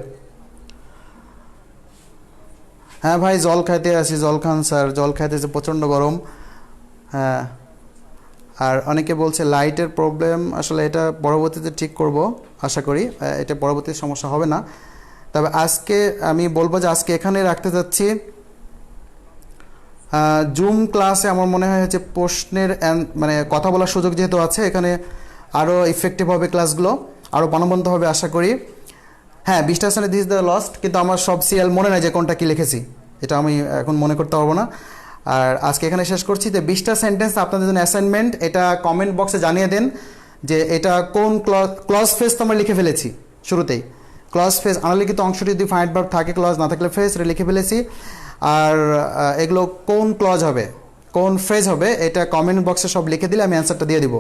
হ্যাঁ ভাই, জল খাইতে আসি, জল খান স্যার, জল খাইতেছে, প্রচণ্ড গরম। হ্যাঁ, আর অনেকে বলছে লাইটের প্রবলেম, আসলে এটা পরবর্তীতে ঠিক করব আশা করি, এটা পরবর্তীতে সমস্যা হবে না। তবে আজকে আমি বলবো যে আজকে এখানে রাখতে যাচ্ছি। জুম ক্লাসে আমার মনে হয় হচ্ছে প্রশ্নের মানে কথা বলার সুযোগ যেহেতু আছে, এখানে আরও ইফেক্টিভ হবে ক্লাসগুলো, আরও প্রাণবন্ত হবে আশা করি। হ্যাঁ, 20টা সেন্টেন্স দিস দ্য লস্ট, কিন্তু আমার সব সিরিয়াল মনে নাই যে কোনটা কী লিখেছি, এটা আমি এখন মনে করতে পারবো না। আর আজকে এখানে শেষ করছি। যে 20টা সেন্টেন্স আপনাদের জন্য অ্যাসাইনমেন্ট, এটা কমেন্ট বক্সে জানিয়ে দেন যে এটা কোন ক্লজ ফ্রেজ তো আমরা লিখে ফেলেছি শুরুতেই। ক্লজ ফ্রেজ আনলিখিত অংশটি যদি ফাইন্ড ভার্ব থাকে, ক্লজ না থাকলে ফ্রেজ, এটা লিখে ফেলেছি। আর এগুলো কোন ক্লজ হবে কোন ফ্রেজ হবে এটা কমেন্ট বক্সে সব লিখে দিলে আমি অ্যান্সারটা দিয়ে দিব।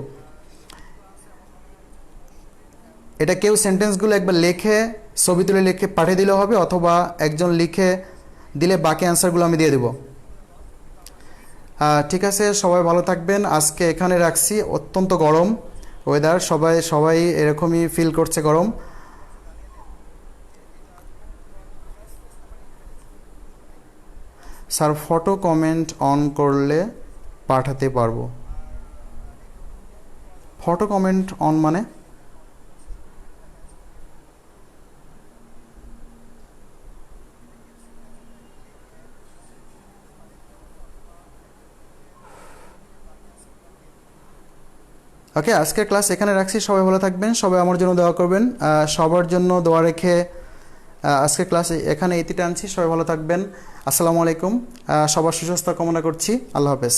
এটা কেউ সেন্টেন্সগুলো একবার লিখে ছবি তুলে লিখে পাঠিয়ে দিলেও হবে, অথবা একজন লিখে দিলে বাকি অ্যান্সারগুলো আমি দিয়ে দেব। ঠিক আছে, সবাই ভালো থাকবেন। আজকে এখানে রাখছি, অত্যন্ত গরম ওয়েদার, সবাই এরকমই ফিল করছে গরম। স্যার, ফটো কমেন্ট অন করলে পাঠাতে পারবো? ফটো কমেন্ট অন মানে? ওকে, আজকের ক্লাস এখানে রাখছি, সবাই ভালো থাকবেন, সবাই আমার জন্য দোয়া করবেন। সবার জন্য দোয়া রেখে আজকের ক্লাস এখানে ইতি টানছি। সবাই ভালো থাকবেন। আসসালামু আলাইকুম, সবার সুস্বাস্থ্য কামনা করছি। আল্লাহ হাফেজ।